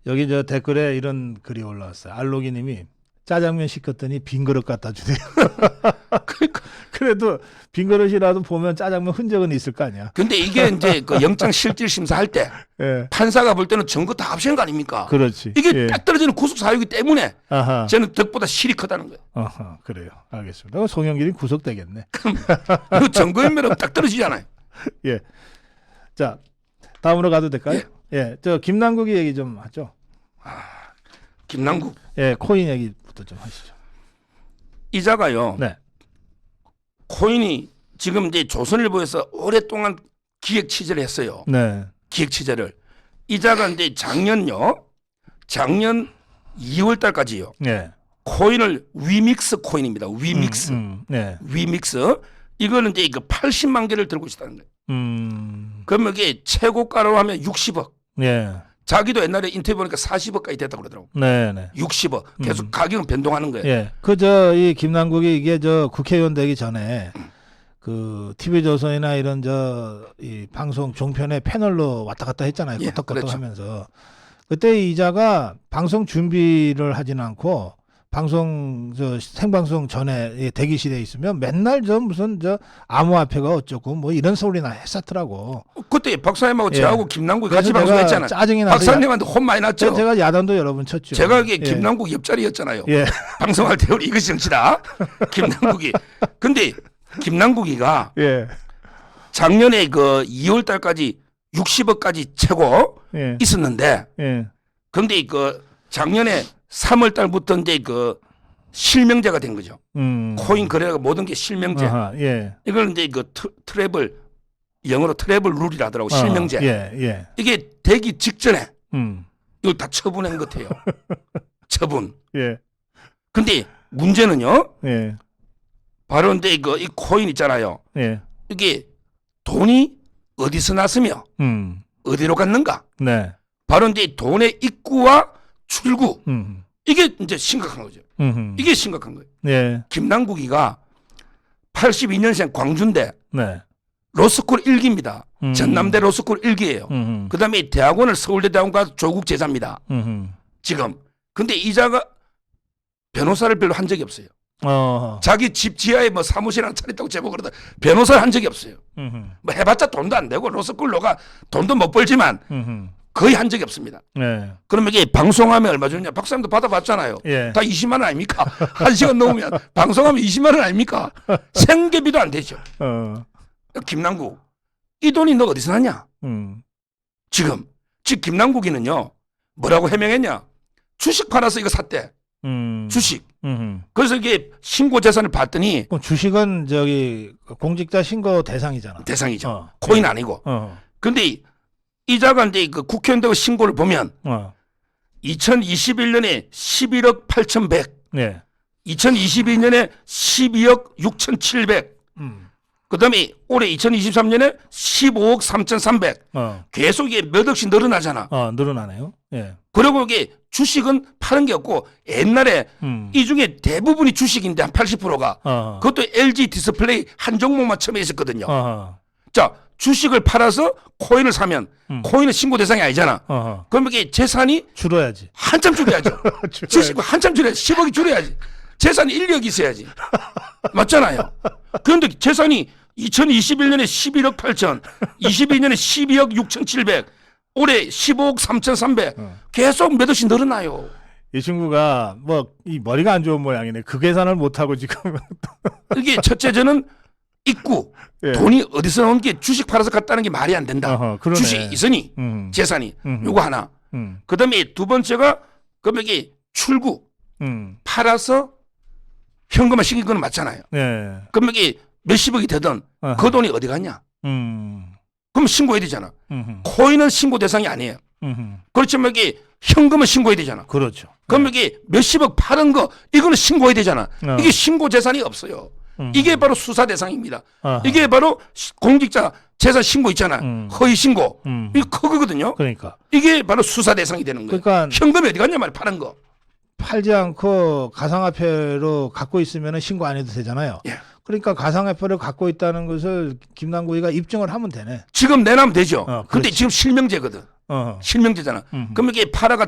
여기 저 댓글에 이런 글이 올라왔어요. 알로기님이 짜장면 시켰더니 빈 그릇 갖다 주세요. 그러니까. 그래도 빈 그릇이라도 보면 짜장면 흔적은 있을 거 아니야. 근데 이게 이제 그 영장 실질 심사할 때 예. 판사가 볼 때는 증거 다 없애는 거 아닙니까? 그렇지. 이게 예. 딱 떨어지는 구속 사유이기 때문에 아하. 저는 덕보다 실이 크다는 거예요. 아하. 그래요. 알겠습니다. 그럼 송영길이 구속되겠네. 그리고 증거인멸은 딱 떨어지잖아요. 예. 자, 다음으로 가도 될까요? 예. 저 김남국이 얘기 좀 하죠. 김남국 예, 코인 얘기부터 좀 하시죠. 이자가요. 네. 코인이 지금 이제 조선일보에서 오랫동안 기획 취재를 했어요. 네. 기획 취재를. 이자가 이제 작년 2월 달까지요. 예. 코인을 위믹스 코인입니다. 위믹스. 네. 위믹스. 이거는 이제 그 80만 개를 들고 있다는 거예요. 그러면 이게 최고가로 하면 60억. 예. 자기도 옛날에 인터뷰 보니까 40억까지 됐다고 그러더라고. 네, 네. 60억. 계속 가격은 변동하는 거예요. 예. 그 이 김남국이 이게 저 국회의원 되기 전에 그 TV조선이나 이런 이 방송 종편의 패널로 왔다 갔다 했잖아요. 예, 끄떡끄떡 그렇죠. 하면서. 그때 이자가 방송 준비를 하진 않고 방송 생방송 전에 대기실에 있으면 맨날 무슨 암호화폐가 어쩌고 뭐 이런 소리나 했었더라고. 그때 박사님하고 예. 저하고 김남국이 같이 그래서 내가 방송했잖아요. 짜증이 나서 박사님한테 혼 많이 났죠. 제가 야단도 여러 번 쳤죠. 제가 이게 예. 김남국 옆자리였잖아요. 예. 방송할 때 우리 이것이 정치다. 김남국이. 근데 김남국이가 예. 작년에 그 2월 달까지 60억까지 채고 예. 있었는데 예. 근데 그 작년에 3월 달부터 이제 그 실명제가 된 거죠. 코인 거래가 모든 게 실명제. 아하. 예. 이걸 이제 그 트래블 영어로 트래블 룰이라 하더라고. 실명제. 예. 예. 이게 되기 직전에 음. 이걸 다 처분한 것 같아요. 처분. 예. 근데 문제는요. 예. 바로 이제 이 코인 있잖아요. 예. 이게 돈이 어디서 났으며 어디로 갔는가? 네. 바로 이제 돈의 입구와 출구. 음. 이게 이제 심각한 거죠. 이게 심각한 거예요. 예. 김남국이가 82년생 광주인데 네. 로스쿨 1기입니다. 전남대 로스쿨 1기예요. 그다음에 대학원을 서울대 대학원과 조국 제자입니다. 지금. 근데 이자가 변호사를 별로 한 적이 없어요. 자기 집 지하에 뭐 사무실 하나 차렸다고 제보 그러다 변호사를 한 적이 없어요. 뭐 해봤자 돈도 안 되고 로스쿨로가 돈도 못 벌지만 거의 한 적이 없습니다. 네. 그러면 이게 방송하면 얼마 주냐? 박사님도 받아봤잖아요. 예. 다 20만 원 아닙니까? 1시간 넘으면 방송하면 20만 원 아닙니까? 생계비도 안 되죠. 김남국 이 돈이 너 어디서 났냐? 지금 김남국이는요 뭐라고 해명했냐? 주식 팔아서 이거 샀대. 주식. 그래서 이게 신고 재산을 봤더니 그럼 주식은 저기 공직자 신고 대상이잖아. 대상이죠. 코인 아니고. 근데 이자가 이제 그 국회의원 되고 신고를 보면 2021년에 11억 8,100, 네. 2022년에 12억 6,700, 그다음에 올해 2023년에 15억 3,300. 계속 이게 몇 억씩 늘어나잖아. 늘어나네요. 예. 그리고 이게 주식은 파는 게 없고 옛날에 이 중에 대부분이 주식인데 한 80%가 그것도 LG 디스플레이 한 종목만 처음에 있었거든요. 자, 주식을 팔아서 코인을 사면 코인은 신고 대상이 아니잖아. 그럼 이게 재산이 줄어야지. 한참 줄여야죠. 주식 한참 줄여야지. 10억이 줄여야지. 재산이 1억 있어야지. 맞잖아요. 그런데 재산이 2021년에 11억 8천, 22년에 12억 6,700, 올해 15억 3,300. 계속 몇 억씩 늘어나요. 이 친구가 뭐 이 머리가 안 좋은 모양이네. 그 계산을 못 하고 지금. 이게 첫째 저는 입구 예. 돈이 어디서 나온 게 주식 팔아서 갔다는 게 말이 안 된다. 그러네. 주식이 있으니 재산이 요거 하나. 그다음에 두 번째가 그럼 여기 출구 팔아서 현금화 시킨 건 맞잖아요. 네. 그럼 여기 몇십억이 되든 그 돈이 어디 갔냐? 그럼 신고해야 되잖아. 코인은 신고 대상이 아니에요. 그렇지만 여기 현금은 신고해야 되잖아. 그렇죠. 그럼 여기 몇십억 팔은 거 이거는 신고해야 되잖아. 이게 신고 재산이 없어요. 이게 바로 수사 대상입니다. 이게 바로 공직자 재산 신고 있잖아. 허위 신고. 이거 그거거든요. 그러니까. 이게 바로 수사 대상이 되는 거예요. 그러니까 현금이 어디 갔냐 말이야. 파는 거. 팔지 않고 가상화폐로 갖고 있으면 신고 안 해도 되잖아요. 예. 그러니까 가상화폐를 갖고 있다는 것을 김남국이가 입증을 하면 되네. 지금 내놔면 되죠. 근데 그렇지. 지금 실명제거든. 실명제잖아. 그럼 이게 팔아가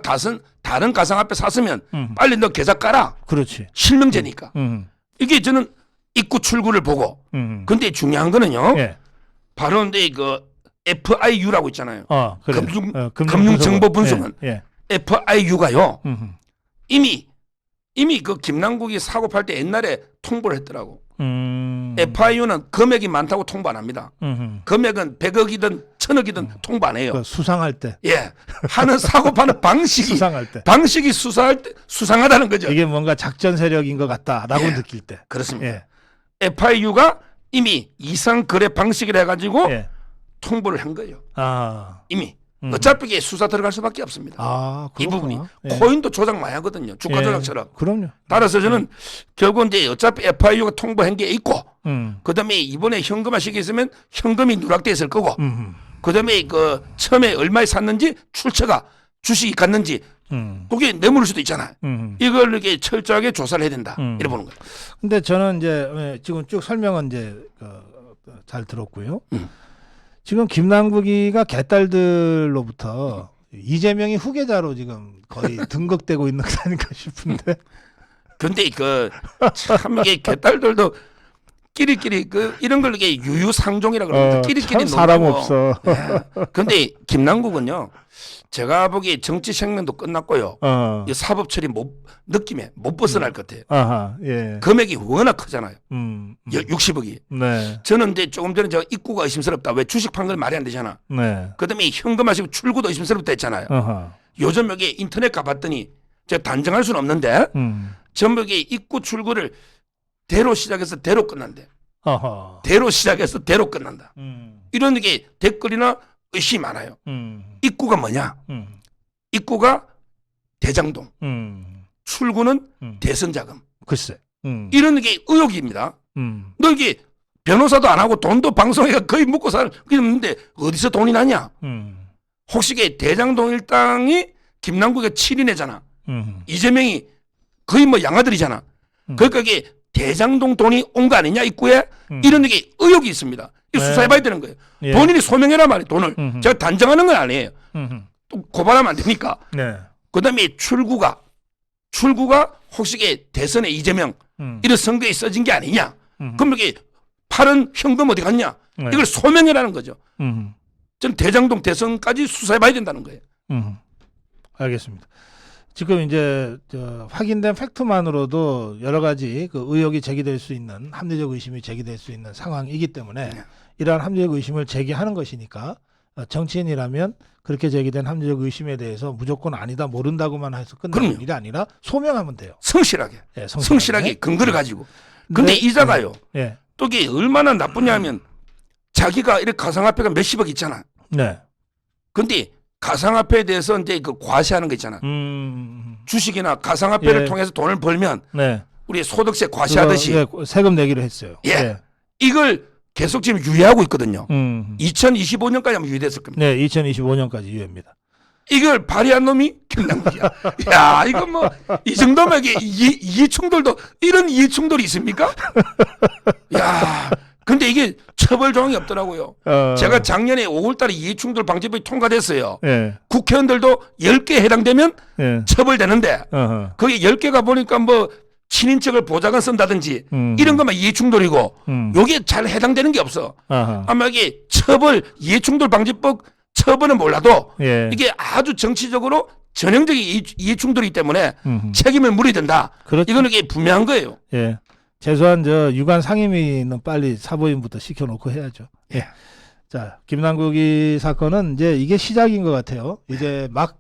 다른 가상화폐 샀으면 빨리 너 계좌 깔아. 그렇지. 실명제니까. 이게 저는 입구 출구를 보고. 근데 중요한 거는요. 예. 바로 근데 그 FIU라고 있잖아요. 그래. 금융정보분석원. 예. FIU가요. 이미 그 김남국이 사고 팔 때 옛날에 통보를 했더라고. FIU는 금액이 많다고 통보 안 합니다. 금액은 100억이든 1000억이든 통보 안 해요. 그 수상할 때. 예. 하는 사고 파는 방식이 수상할 때. 방식이 수사할 때 수상하다는 거죠. 이게 뭔가 작전 세력인 것 같다라고 예. 느낄 때. 그렇습니다. 예. FIU가 이미 이상 거래 방식을 해가지고 예. 통보를 한 거예요. 이미. 어차피 이게 수사 들어갈 수밖에 없습니다. 이 부분이. 예. 코인도 조작 많이 하거든요. 주가 예. 조작처럼. 그럼요. 따라서 저는 결국 이제 어차피 FIU가 통보한 게 있고 그다음에 이번에 현금화 시켰으면 현금이 누락돼 있을 거고 그다음에 그 처음에 얼마에 샀는지 출처가 주식이 갔는지 그게 뇌물일 수도 있잖아요. 이걸 이렇게 철저하게 조사를 해야 된다. 이래 보는 거예요. 근데 저는 이제 지금 쭉 설명은 이제 잘 들었고요. 지금 김남국이가 개딸들로부터 이재명이 후계자로 지금 거의 등극되고 있는 거 아닌가 싶은데. 근데 그 참 이게 개딸들도 끼리끼리 그 이런 걸 이게 유유상종이라 그럽니다. 끼리끼리 참 사람 놀고. 없어. 예. 근데 김남국은요. 제가 보기에 정치 생명도 끝났고요. 이 사법 처리 느낌에 못 벗어날 것 같아요. 아하, 예. 금액이 워낙 크잖아요. 60억이. 네. 저는 이제 조금 전에 저 입구가 의심스럽다. 왜 주식 판 건 말이 안 되잖아. 네. 그다음에 현금하시고 출구도 의심스럽다 했잖아요. 요즘 여기 인터넷 가봤더니 제가 단정할 수는 없는데 전부 여기 입구 출구를 대로 시작해서 대로 끝난대. 대로 시작해서 대로 끝난다. 이런 게 댓글이나 의심이 많아요. 입구가 뭐냐? 입구가 대장동, 출구는 대선자금. 글쎄. 이런 게 의혹입니다. 너 이게 변호사도 안 하고 돈도 방송에가 거의 묻고 사는 게 없는데 어디서 돈이 나냐? 혹시 이게 대장동 일당이 김남국의 7인애잖아. 이재명이 거의 뭐 양아들이잖아. 그러니까 이게 대장동 돈이 온 거 아니냐 입구에 이런 게 의혹이 있습니다. 이 네. 수사해봐야 되는 거예요. 예. 본인이 소명해라 말이에요. 돈을. 제가 단정하는 건 아니에요. 또 고발하면 안 되니까. 네. 그다음에 출구가 혹시 이게 대선에 이재명 이런 선거에 써진 게 아니냐. 음. 그럼 이게 팔은 현금 어디 갔냐. 네. 이걸 소명해라는 거죠. 음. 저는 대장동 대선까지 수사해봐야 된다는 거예요. 알겠습니다. 지금 이제 확인된 팩트만으로도 여러 가지 그 의혹이 제기될 수 있는 합리적 의심이 제기될 수 있는 상황이기 때문에 네. 이러한 합리적 의심을 제기하는 것이니까 정치인이라면 그렇게 제기된 합리적 의심에 대해서 무조건 아니다 모른다고만 해서 끝나는 그럼요. 일이 아니라 소명하면 돼요. 성실하게. 예, 성실하게 근거를 가지고. 근데 네. 이자가요. 예. 또 이게 얼마나 나쁘냐면 자기가 이렇게 가상화폐가 몇십억 있잖아. 네. 근데 가상화폐에 대해서 이제 그 과세하는 거 있잖아. 주식이나 가상화폐를 예. 통해서 돈을 벌면 네. 우리 소득세 과세하듯이 그거, 예, 세금 내기로 했어요. 예. 이걸 계속 지금 유예하고 있거든요. 2025년까지 하면 유예됐을 겁니다. 네, 2025년까지 유예입니다. 이걸 발의한 놈이 김남국이야. 야, 이거 뭐 이 정도면 이게 이해충돌도 이런 이해충돌이 있습니까? 야, 근데 이게 처벌 조항이 없더라고요. 제가 작년에 5월달에 이해충돌 방지법이 통과됐어요. 예. 국회의원들도 10개 해당되면 예. 처벌되는데 어허. 거기 10개가 보니까 뭐 친인척을 보좌관 쓴다든지 이런 것만 이해충돌이고 요게 잘 해당되는 게 없어. 아하. 아마 이게 처벌 이해충돌 방지법 처벌은 몰라도 예. 이게 아주 정치적으로 전형적인 이해충돌이기 때문에 책임을 물어야 된다. 그렇죠. 이거는 이게 분명한 거예요. 예. 최소한 저 유관 상임위는 빨리 사보임부터 시켜놓고 해야죠. 예. 자, 김남국이 사건은 이제 이게 시작인 것 같아요. 이제 막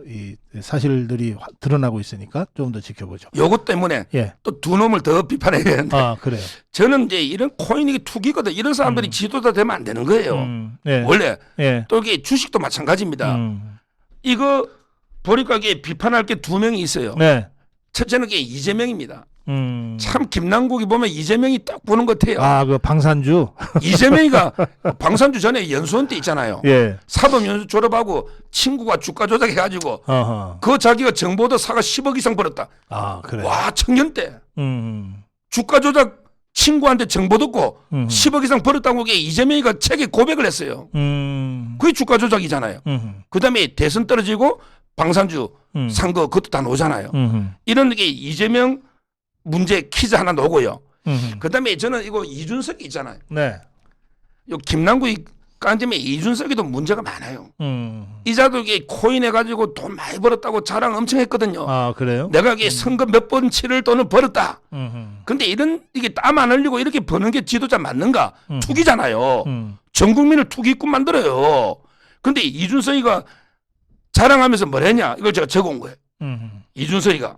이 사실들이 드러나고 있으니까 좀 더 지켜보죠. 요것 때문에 예. 또 두 놈을 더 비판해야 되는데 아, 그래요. 저는 이제 이런 코인이 투기거든. 이런 사람들이 지도자 되면 안 되는 거예요. 예. 원래 예. 또 이게 주식도 마찬가지입니다. 이거 보니까 이게 비판할 게 두 명이 있어요. 네. 첫째는 이게 이재명입니다. 참 김남국이 보면 이재명이 딱 보는 것 같아요. 아, 그 방산주. 이재명이가 방산주 전에 연수원 때 있잖아요. 예. 사법 연수 졸업하고 친구가 주가 조작해가지고 어허. 그 자기가 정보도 사가 10억 이상 벌었다. 아, 그래. 와, 청년 때 음. 주가 조작 친구한테 정보 듣고 음. 10억 이상 벌었다고 이게 이재명이가 책에 고백을 했어요. 그게 주가 조작이잖아요. 그다음에 대선 떨어지고 방산주 산 거 그것도 다 나오잖아요. 이런 게 이재명 문제 퀴즈 하나 나오고요. 그다음에 저는 이거 이준석이 있잖아요. 네. 요 김남국이 깐점에 이준석이도 문제가 많아요. 이자도 이게 코인해 가지고 돈 많이 벌었다고 자랑 엄청 했거든요. 아, 그래요? 내가 이게 선거 몇 번 치를 돈을 벌었다. 근데 이런 이게 땀 안 흘리고 이렇게 버는 게 지도자 맞는가? 투기잖아요. 전 국민을 투기꾼 만들어요. 근데 이준석이가 자랑하면서 뭐랬냐? 이걸 제가 적어온 거예요. 이준석이가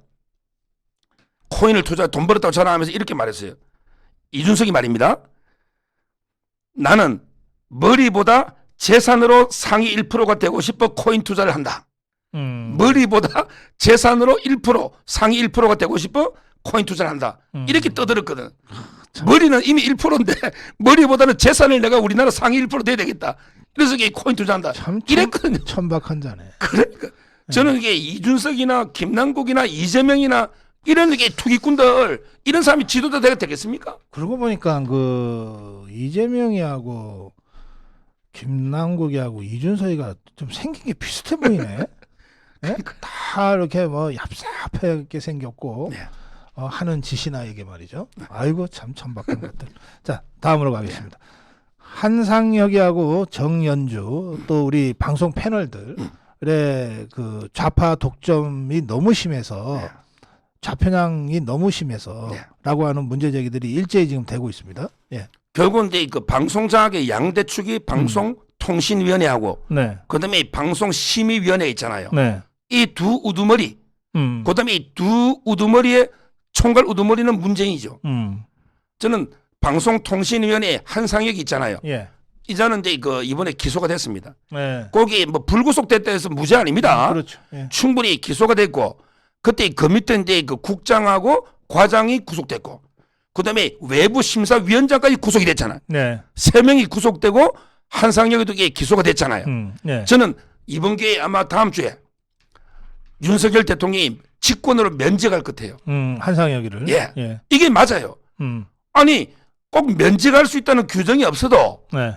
코인을 돈 벌었다고 자랑하면서 이렇게 말했어요. 이준석이 말입니다. 나는 머리보다 재산으로 상위 1%가 되고 싶어 코인 투자를 한다. 머리보다 재산으로 1% 상위 1%가 되고 싶어 코인 투자를 한다. 이렇게 떠들었거든. 머리는 이미 1%인데 머리보다는 재산을 내가 우리나라 상위 1% 돼야 되겠다. 그래서 이게 코인 투자한다. 참 이랬거든요. 천박한 자네. 그러니까 저는 이게 이준석이나 김남국이나 이재명이나 이런 게 투기꾼들 이런 사람이 지도자 되겠습니까? 그러고 보니까 그 이재명이하고 김남국이하고 이준석이가 좀 생긴 게 비슷해 보이네. 네? 다 이렇게 뭐 얍삽하게 생겼고 네. 하는 짓이나 이게 말이죠. 아이고 참 천박한 것들. 자, 다음으로 가겠습니다. 한상혁이하고 정연주 또 우리 방송 패널들의 그 좌파 독점이 너무 심해서 네. 좌편향이 너무 심해서 네. 라고 하는 문제 제기들이 일제히 지금 되고 있습니다. 예. 결국은 이제 그 방송장악의 양대축이 방송통신위원회하고 네. 그다음에 방송심의위원회 있잖아요. 네. 이 두 우두머리, 그다음에 이 두 우두머리의 총괄 우두머리는 문재인이죠. 저는 방송통신위원회 한상혁이 있잖아요. 예. 이자는 이제 그 이번에 기소가 됐습니다. 네. 거기 뭐 불구속됐다 해서 무죄 아닙니다. 그렇죠. 예. 충분히 기소가 됐고 그때 그 밑에 이제 그 국장하고 과장이 구속됐고 그다음에 외부 심사위원장까지 구속이 됐잖아요. 네. 3명이 구속되고 한상혁이도 이게 기소가 됐잖아요. 네. 저는 이번 기회에 아마 다음 주에 윤석열 대통령이 직권으로 면직할 것 같아요. 한상혁이를. 예. 예. 이게 맞아요. 아니 꼭 면직할 수 있다는 규정이 없어도 네.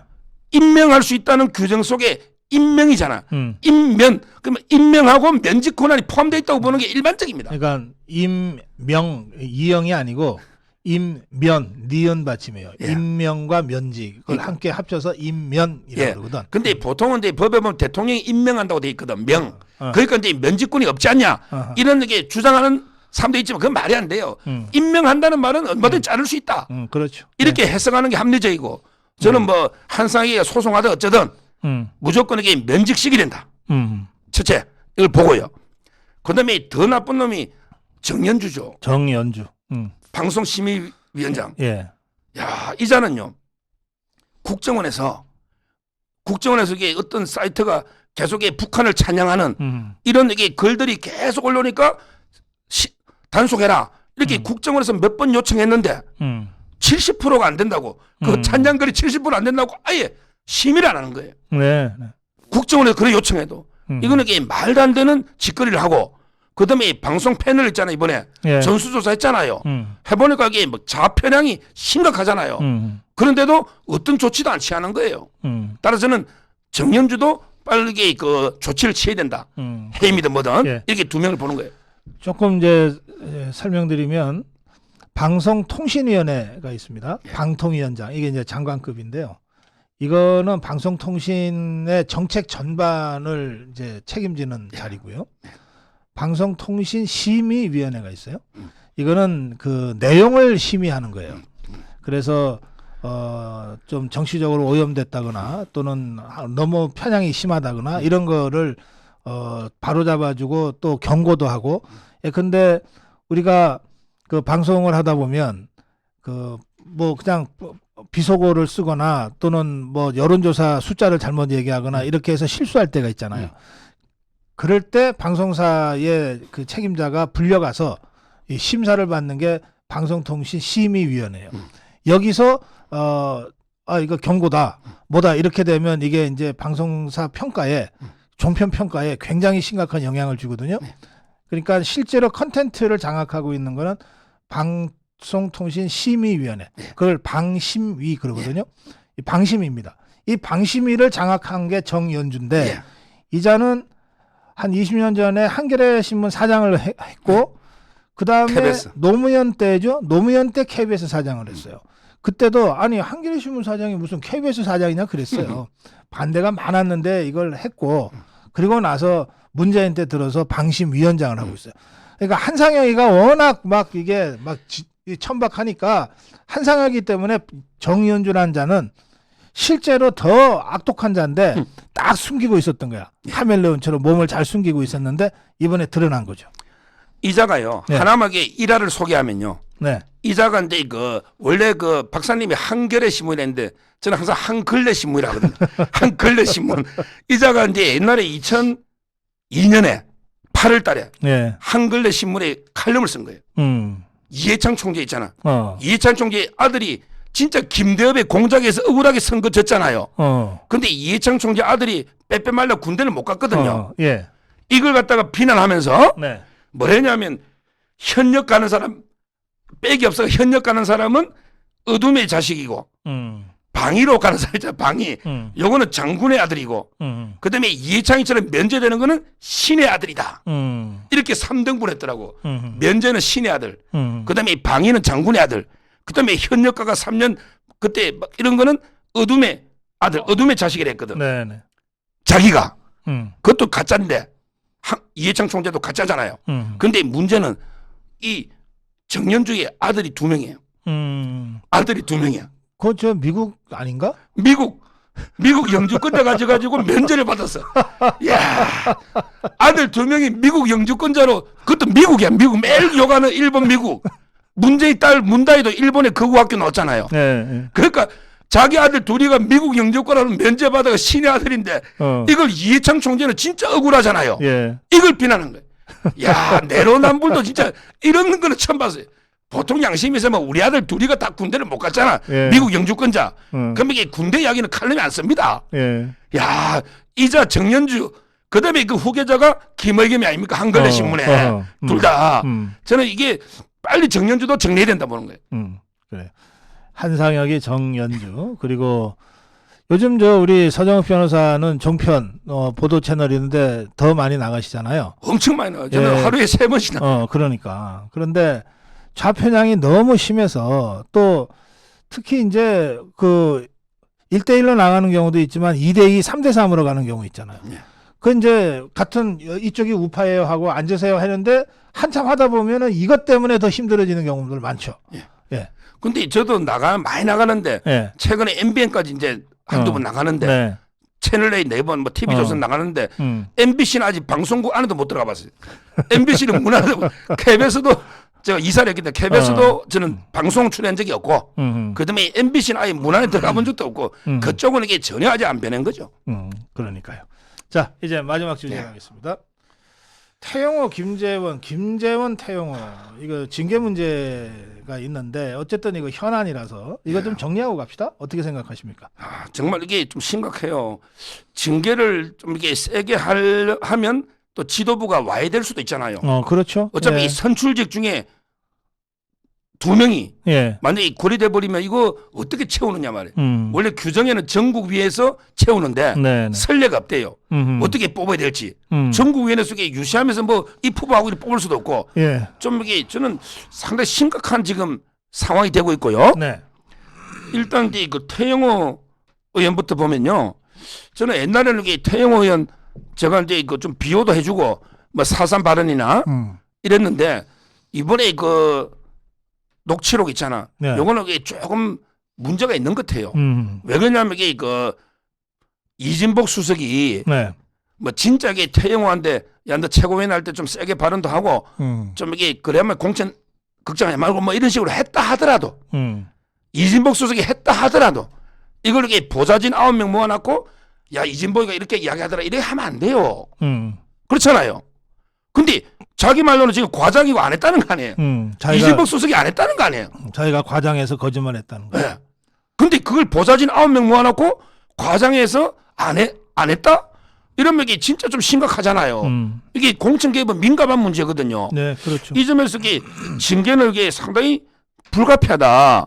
임명할 수 있다는 규정 속에 임명이잖아. 임면 그러면 임명하고 면직 권한이 포함되어 있다고 보는 게 일반적입니다. 그러니까 임명 이영이 아니고 임면 니은 받침이에요. 예. 임명과 면직 그걸 그러니까. 함께 합쳐서 임면이라고 예. 그러거든. 근데 보통은 이제 법에 보면 대통령이 임명한다고 돼 있거든. 명. 어. 그러니까 이제 면직권이 없지 않냐. 어허. 이런 게 주장하는 사람도 있지만 그건 말이 안 돼요. 임명한다는 말은 얼마든지 자를 수 있다. 그렇죠. 이렇게 해석하는 게 합리적이고 저는 뭐 한상희가 소송하든 어쩌든 무조건 이게 면직식이 된다. 첫째 이걸 보고요. 그다음에 더 나쁜 놈이 정연주죠. 정연주. 방송심의위원장. 예. 야 이자는요. 국정원에서 이게 어떤 사이트가 계속 북한을 찬양하는 이런 이게 글들이 계속 올라오니까 단속해라. 이렇게 국정원에서 몇 번 요청했는데 70%가 안 된다고. 그 찬양글이 70% 안 된다고 아예 심의를 안 하는 거예요. 네. 네. 국정원에서 그래 요청해도. 이거는 이게 말도 안 되는 짓거리를 하고 그다음에 이 방송 패널 있잖아요. 이번에 예. 전수조사 했잖아요. 해보니까 이게 뭐 자편향이 심각하잖아요. 그런데도 어떤 조치도 안 취하는 거예요. 따라서는 정연주도 빠르게 그 조치를 취해야 된다. 해임이든 뭐든 예. 이렇게 두 명을 보는 거예요. 조금 이제 설명드리면 방송통신위원회가 있습니다. 방통위원장 이게 이제 장관급인데요. 이거는 방송통신의 정책 전반을 이제 책임지는 자리고요. 방송통신심의위원회가 있어요. 이거는 그 내용을 심의하는 거예요. 그래서 좀 정치적으로 오염됐다거나 또는 너무 편향이 심하다거나 이런 거를 바로 잡아주고 또 경고도 하고. 근데 우리가 그 방송을 하다 보면 그 뭐 그냥 비속어를 쓰거나 또는 뭐 여론조사 숫자를 잘못 얘기하거나 이렇게 해서 실수할 때가 있잖아요. 그럴 때 방송사의 그 책임자가 불려가서 이 심사를 받는 게 방송통신심의위원회예요. 여기서 이거 경고다, 뭐다 이렇게 되면 이게 이제 방송사 평가에 종편 평가에 굉장히 심각한 영향을 주거든요. 그러니까 실제로 컨텐츠를 장악하고 있는 거는 방송통신심의위원회, 그걸 방심위 그러거든요. 이 방심위입니다. 이 방심위를 장악한 게 정연주인데 이자는 한 20년 전에 한겨레 신문 사장을 했고 그 다음에 KBS. 노무현 때죠. 노무현 때 KBS 사장을 했어요. 그때도 아니 한겨레 신문 사장이 무슨 KBS 사장이냐 그랬어요. 반대가 많았는데 이걸 했고 그리고 나서 문재인 때 들어서 방심위원장을 하고 있어요. 그러니까 한상혁이가 워낙 막 이게 막 천박하니까 한상혁이 때문에 정연주라는 자는 실제로 더 악독한 자인데 딱 숨기고 있었던 거야. 카멜레온처럼 몸을 잘 숨기고 있었는데 이번에 드러난 거죠. 이자가요. 네. 하나마게 일화를 소개하면요. 네. 이자가 이제 그 원래 그 박사님이 한겨레 신문이랬는데 저는 항상 한글레 신문이라 하거든요. 한글레 신문. 이자가 이제 옛날에 2002년에 8월 달에 네. 한글레 신문에 칼럼을 쓴 거예요. 이해창 총재 있잖아. 이해창 총재 아들이 진짜 김대엽의 공작에서 억울하게 선거 졌잖아요. 근데 이해창 총재 아들이 빼빼 말라 군대를 못 갔거든요. 예. 이걸 갖다가 비난하면서 네. 뭐랬냐면 현역 가는 사람 빽이 없어. 현역 가는 사람은 어둠의 자식이고 방위로 가는 사람이잖아. 방위. 요거는 장군의 아들이고 그다음에 이해창이처럼 면제되는 거는 신의 아들이다. 이렇게 3등분 했더라고. 면제는 신의 아들. 그다음에 방위는 장군의 아들. 그다음에 현역가가 3년 그때 막 이런 거는 어둠의 아들, 어둠의 자식이랬거든. 네네. 자기가 그것도 가짜인데 이해창 총재도 가짜잖아요. 근데 문제는 이 정연주의 아들이 2명이에요. 아들이 2명이야. 그거 저 미국 아닌가? 미국 영주권자 가져가지고 면제를 받았어. 야, 아들 2명이 미국 영주권자로 그것도 미국이야. 미국 매일 욕하는 일본 미국. 문재인 딸 문다희도 일본에 거구학교 나왔잖아요. 네. 그러니까 자기 아들 둘이가 미국 영주권하는 면제받아가 신의 아들인데 이걸 이해창 총재는 진짜 억울하잖아요. 예. 이걸 비난하는 거예요. 야, 내로남불도 진짜 이런 거는 처음 봤어요. 보통 양심이 있으면 우리 아들 둘이가 다 군대를 못 갔잖아. 예. 미국 영주권자. 그럼 이게 군대 이야기는 칼럼에 안 씁니다. 예. 야, 이자 정연주 그다음에 그 후계자가 김의겸이 아닙니까? 한글레 신문에 둘 다. 저는 이게 빨리 정연주도 정리해야 된다 보는 거예요. 그래. 한상혁이 정연주 그리고 요즘 저 우리 서정욱 변호사는 종편 보도 채널인데 더 많이 나가시잖아요. 엄청 많이 나와요. 저는 예. 하루에 3번씩 그러니까. 그런데 좌편향이 너무 심해서 또 특히 이제 그 1대1로 나가는 경우도 있지만 2대2, 3대3으로 가는 경우 있잖아요. 예. 그 이제 같은 이쪽이 우파예요 하고 앉으세요 하는데 한참 하다 보면은 이것 때문에 더 힘들어지는 경우들 많죠. 근데 저도 많이 나가는데 예. 최근에 MBN까지 이제 한두 번 나가는데 네. 채널 A 4번 뭐 TV조선 나가는데 MBC는 아직 방송국 안에도 못 들어가 봤어요. MBC는 문 안에도 KBS도 제가 이사를 했기 때문에 KBS도 저는 방송 출연한 적이 없고 그다음에 MBC는 아예 문 안에 들어가 본 적도 없고 그쪽은 이게 전혀 아직 안 변한 거죠. 그러니까요. 자, 이제 마지막 주제 가겠습니다. 태영호, 김재원, 태영호 이거 징계 문제가 있는데 어쨌든 이거 현안이라서 이거 좀 정리하고 갑시다. 어떻게 생각하십니까? 정말 이게 좀 심각해요. 징계를 좀 이게 세게 하면 또 지도부가 와야 될 수도 있잖아요. 그렇죠. 어차피 이 선출직 중에 2명이 예. 만약에 고리돼 버리면 이거 어떻게 채우느냐 말이에요. 원래 원래 규정에는 전국위에서 채우는데 네. 선례가 없대요. 어떻게 뽑아야 될지. 전국위원회 속에 유시하면서 뭐 이 후보하고 이렇게 뽑을 수도 없고 예. 좀 이게 저는 상당히 심각한 지금 상황이 되고 있고요. 네. 일단 이제 그 태영호 의원부터 보면요. 저는 옛날에는 이게 태영호 의원 제가 이제 그 좀 비호도 해주고 뭐 4.3 발언이나 이랬는데 이번에 그 녹취록 있잖아. 네. 요거는 이게 조금 문제가 있는 것 같아요. 왜 그러냐면 이게 그 이진복 수석이 네. 뭐 진짜 이게 태영호한테 야 너 최고위원 할 때 좀 세게 발언도 하고 좀 이게 그래야만 공천 걱정하지 말고 뭐 이런 식으로 했다 하더라도 이진복 수석이 했다 하더라도 이걸 이렇게 보좌진 9명 모아놨고 야 이진복이가 이렇게 이야기하더라 이렇게 하면 안 돼요. 그렇잖아요. 근데 자기 말로는 지금 과장이고 안 했다는 거 아니에요. 이진복 수석이 안 했다는 거 아니에요. 자기가 과장해서 거짓말했다는 거. 네. 근데 그걸 보좌진 9명 모아놓고 과장해서 안 했다? 이러면 이게 진짜 좀 심각하잖아요. 이게 공천개입은 민감한 문제거든요. 네, 그렇죠. 이 점에서 이게 징계는 이게 상당히 불가피하다.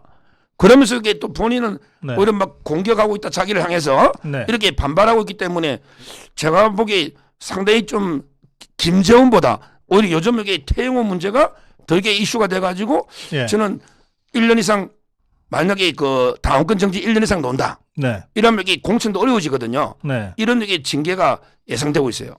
그러면서 이게 또 본인은 네. 오히려 막 공격하고 있다 자기를 향해서 네. 이렇게 반발하고 있기 때문에 제가 보기에 상당히 좀 김재원보다 오히려 요즘 이게 태영호 문제가 더 이게 이슈가 돼가지고 예. 저는 1년 이상 만약에 그 당원권 정지 1년 이상 논다. 네. 이러면 이게 공천도 어려워지거든요. 네. 이런 이게 징계가 예상되고 있어요.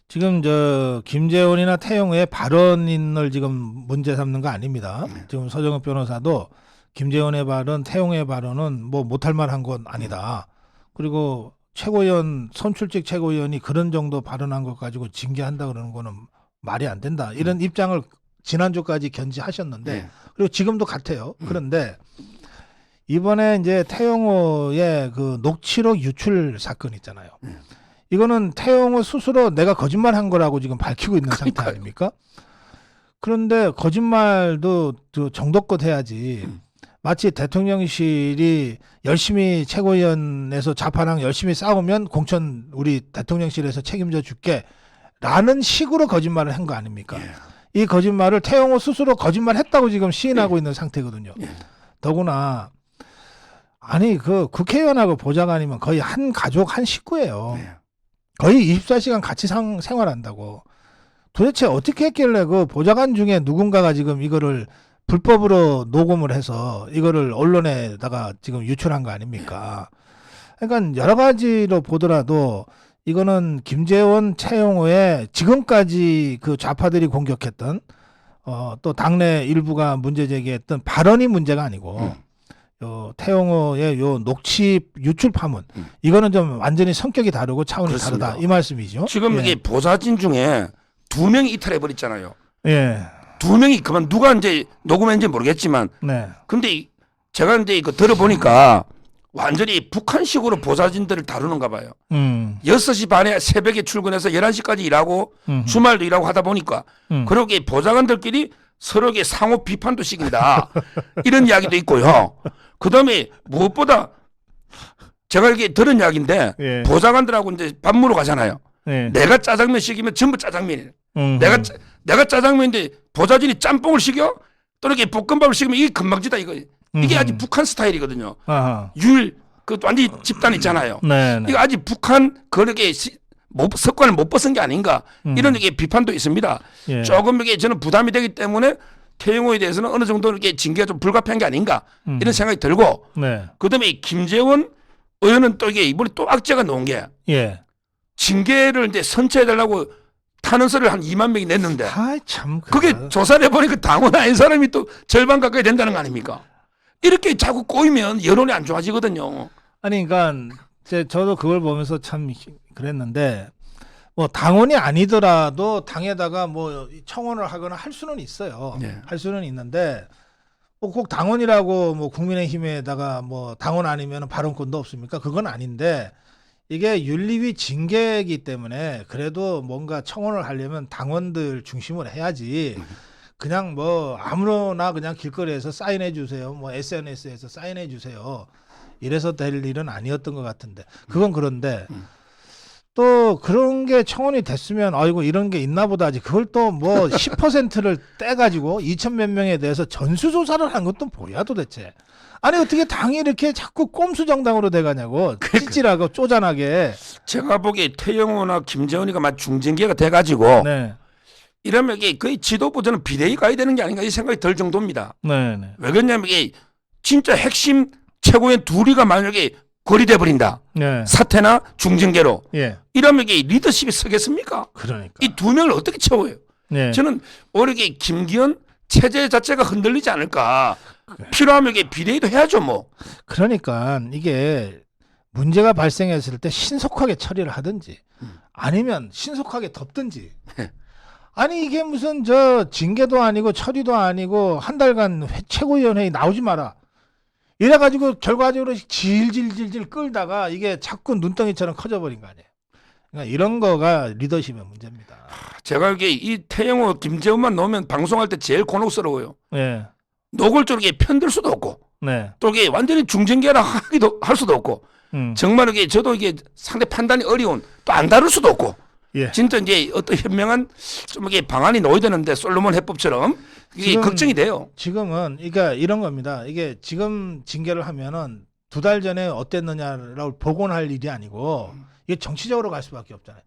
지금 저 김재원이나 태영호의 발언을 지금 문제 삼는 거 아닙니다. 지금 서정욱 변호사도 김재원의 발언, 태영호의 발언은 뭐 못할 만한 건 아니다. 그리고 최고위원 선출직 최고위원이 그런 정도 발언한 것 가지고 징계한다 그러는 거는 말이 안 된다. 이런 입장을 지난주까지 견지하셨는데 네. 그리고 지금도 같아요. 그런데 이번에 이제 태영호의 그 녹취록 유출 사건 있잖아요. 이거는 태영호 스스로 내가 거짓말한 거라고 지금 밝히고 있는 상태 아닙니까? 그런데 거짓말도 정도껏 해야지. 마치 대통령실이 열심히 최고위원에서 좌파랑 열심히 싸우면 공천 우리 대통령실에서 책임져 줄게 라는 식으로 거짓말을 한 거 아닙니까? 이 거짓말을 태영호 스스로 거짓말했다고 지금 시인하고 있는 상태거든요. 더구나 아니 그 국회의원하고 보좌관이면 거의 한 가족 한 식구예요. 거의 24시간 같이 생활한다고. 도대체 어떻게 했길래 그 보좌관 중에 누군가가 지금 이거를 불법으로 녹음을 해서 이거를 언론에다가 지금 유출한 거 아닙니까? 그러니까 여러 가지로 보더라도 이거는 김재원, 최영호의 지금까지 그 좌파들이 공격했던 또 당내 일부가 문제 제기했던 발언이 문제가 아니고 태영호의 요 녹취 유출 파문 이거는 좀 완전히 성격이 다르고 차원이 그렇습니다. 다르다 이 말씀이죠. 지금 예. 이게 보좌진 중에 2명이 이탈해 버렸잖아요. 예. 2명이 그만 누가 이제 녹음했는지 모르겠지만 네. 근데 제가 이제 이거 들어보니까 완전히 북한식으로 보좌진들을 다루는가 봐요. 6시 반에 새벽에 출근해서 11시까지 일하고 주말도 일하고 하다 보니까 그러게 보좌관들끼리 서로에게 상호 비판도 시킨다. 이런 이야기도 있고요. 그다음에 무엇보다 제가 이렇게 들은 이야기인데 예. 보좌관들하고 이제 밥 먹으러 가잖아요. 예. 내가 짜장면 시키면 전부 짜장면이에요. 내가 짜장면인데 보좌진이 짬뽕을 시켜 또 이렇게 볶음밥을 시키면 이게 금방지다 이거. 이게 아주 북한 스타일이거든요. 아하. 그 완전 집단 있잖아요. 네. 이거 아직 북한 그렇게 석관을 못 벗은 게 아닌가 이런 게 비판도 있습니다. 예. 조금 이게 저는 부담이 되기 때문에 태영호에 대해서는 어느 정도 이렇게 징계가 좀 불가피한 게 아닌가 이런 생각이 들고 네. 그다음에 김재원 의원은 또 이게 이번에 또 악재가 놓은 게 예. 징계를 이제 선처해달라고 탄원서를 한 2만 명이 냈는데 참 그게 조사를 해보니까 당원 아닌 사람이 또 절반 가까이 된다는 거 아닙니까? 이렇게 자꾸 꼬이면 여론이 안 좋아지거든요. 아니 그러니까 저도 그걸 보면서 참 그랬는데 뭐 당원이 아니더라도 당에다가 뭐 청원을 하거나 할 수는 있어요. 네. 할 수는 있는데 뭐 꼭 당원이라고 뭐 국민의힘에다가 뭐 당원 아니면 발언권도 없습니까? 그건 아닌데 이게 윤리위 징계이기 때문에 그래도 뭔가 청원을 하려면 당원들 중심으로 해야지 그냥 뭐 아무나 그냥 길거리에서 사인해 주세요. 뭐 SNS에서 사인해 주세요. 이래서 될 일은 아니었던 것 같은데 그건 그런데 또 그런 게 청원이 됐으면 아이고 이런 게 있나 보다 하지 그걸 또 뭐 10%를 떼가지고 2천 몇 명에 대해서 전수조사를 한 것도 뭐야 도대체. 아니 어떻게 당이 이렇게 자꾸 꼼수정당으로 돼가냐고 찌질하고 쪼잔하게. 제가 보기에 태영호나 김재원이가 막 중징계가 돼가지고 네. 이러면 이게 거의 지도부 저는 비대위 가야 되는 게 아닌가 이 생각이 들 정도입니다. 네. 네. 왜 그러냐면 이게 진짜 핵심 최고의 둘이가 만약에 거리돼 버린다. 네. 사퇴나 중징계로. 예. 이러면 이게 리더십이 서겠습니까? 그러니까. 이 두 명을 어떻게 채워요? 네. 저는 오히려 이게 김기현 체제 자체가 흔들리지 않을까. 필요하면 이게 비대위도 해야죠 뭐. 그러니까 이게 문제가 발생했을 때 신속하게 처리를 하든지 아니면 신속하게 덮든지. 아니 이게 무슨 저 징계도 아니고 처리도 아니고 한 달간 최고위원회에 나오지 마라. 이래가지고 결과적으로 질질질질 끌다가 이게 자꾸 눈덩이처럼 커져버린 거 아니에요. 그러니까 이런 거가 리더십의 문제입니다. 제가 이게 이 태영호 김재원만 넣으면 방송할 때 제일 곤혹스러워요. 네. 노골적으로 편들 수도 없고 네. 또 이게 완전히 중징계라 하기도 할 수도 없고 정말 이게 저도 이게 상대 판단이 어려운 또 안 다룰 수도 없고 예. 진짜 이제 어떤 현명한 좀 이게 방안이 놓여야 되는데 솔로몬 해법처럼 이게 걱정이 돼요. 지금은 그러니까 이런 겁니다. 이게 지금 징계를 하면은 2달 전에 어땠느냐라고 복원할 일이 아니고 이게 정치적으로 갈 수밖에 없잖아요.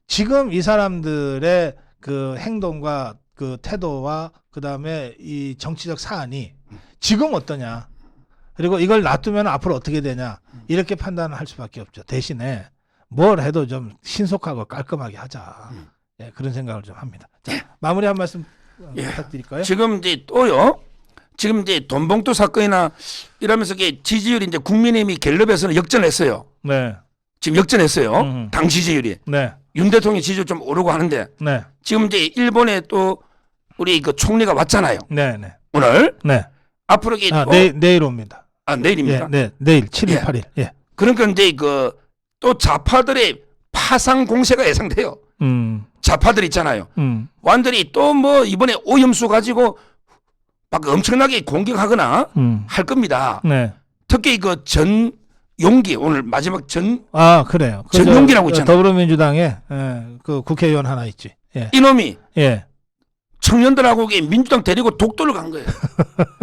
지금 이 사람들의 그 행동과 그 태도와 그다음에 이 정치적 사안이 지금 어떠냐 그리고 이걸 놔두면 앞으로 어떻게 되냐 이렇게 판단을 할 수밖에 없죠. 대신에 뭘 해도 좀 신속하고 깔끔하게 하자. 예, 그런 생각을 좀 합니다. 자, 마무리 한 말씀 부탁드릴까요? 지금 이제 또요. 지금 이제 돈봉투 사건이나 이러면서 이게 지지율이 이제 국민의힘이 갤럽에서는 역전했어요. 네. 지금 역전했어요. 당 지지율이. 네. 윤 대통령 지지율 좀 오르고 하는데 네. 지금 이제 일본에 또 우리 그 총리가 왔잖아요. 네. 네. 오늘. 네. 앞으로 이게 내일 옵니다. 내일입니까? 네. 내일 7일 예. 8일. 예. 그러니까 이제 그 또 좌파들의 파상 공세가 예상돼요. 좌파들 있잖아요. 완전히 또 뭐 이번에 오염수 가지고 막 엄청나게 공격하거나 할 겁니다. 네. 특히 그 전용기 오늘 마지막 그래요. 전용기라고 있잖아요. 더불어민주당에 그 국회의원 하나 있지. 예. 이놈이 예. 청년들하고 민주당 데리고 독도를 간 거예요.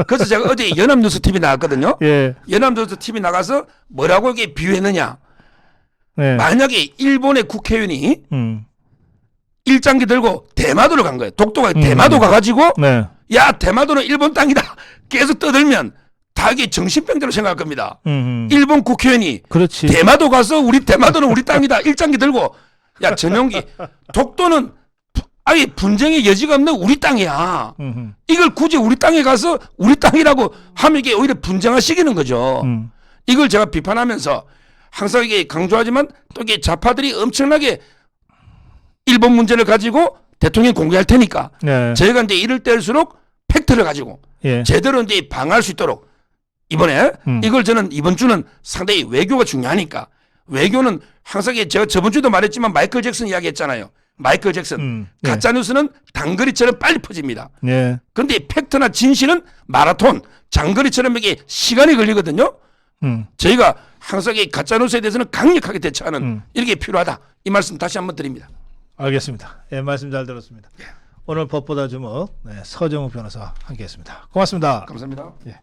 그래서 제가 어제 연합뉴스 TV 나갔거든요. 예. 연합뉴스 TV 나가서 뭐라고 이게 비유했느냐. 네. 만약에 일본의 국회의원이 일장기 들고 대마도를 간 거예요. 독도가 대마도 가가지고 네. 야 대마도는 일본 땅이다 계속 떠들면 다 이게 정신병자로 생각할 겁니다. 일본 국회의원이 그렇지. 대마도 가서 우리 대마도는 우리 땅이다 일장기 들고 야 전용기 독도는 아예 분쟁의 여지가 없는 우리 땅이야. 이걸 굳이 우리 땅에 가서 우리 땅이라고 하면 이게 오히려 분쟁화시키는 거죠. 이걸 제가 비판하면서 항상 이게 강조하지만 또 이게 좌파들이 엄청나게 일본 문제를 가지고 대통령 공개할 테니까 네. 저희가 이제 이럴 때일수록 팩트를 가지고 예. 제대로 이제 방어할 수 있도록 이번에 이걸 저는 이번 주는 상당히 외교가 중요하니까 외교는 항상 제가 저번 주도 말했지만 마이클 잭슨 이야기했잖아요. 마이클 잭슨 네. 가짜 뉴스는 단거리처럼 빨리 퍼집니다. 예. 그런데 팩트나 진실은 마라톤 장거리처럼 이게 시간이 걸리거든요. 저희가 항상 이 가짜 뉴스에 대해서는 강력하게 대처하는 이렇게 필요하다. 이 말씀 다시 한번 드립니다. 알겠습니다. 예, 말씀 잘 들었습니다. 오늘 법보다 주목 서정욱 변호사와 함께했습니다. 고맙습니다. 감사합니다. 예.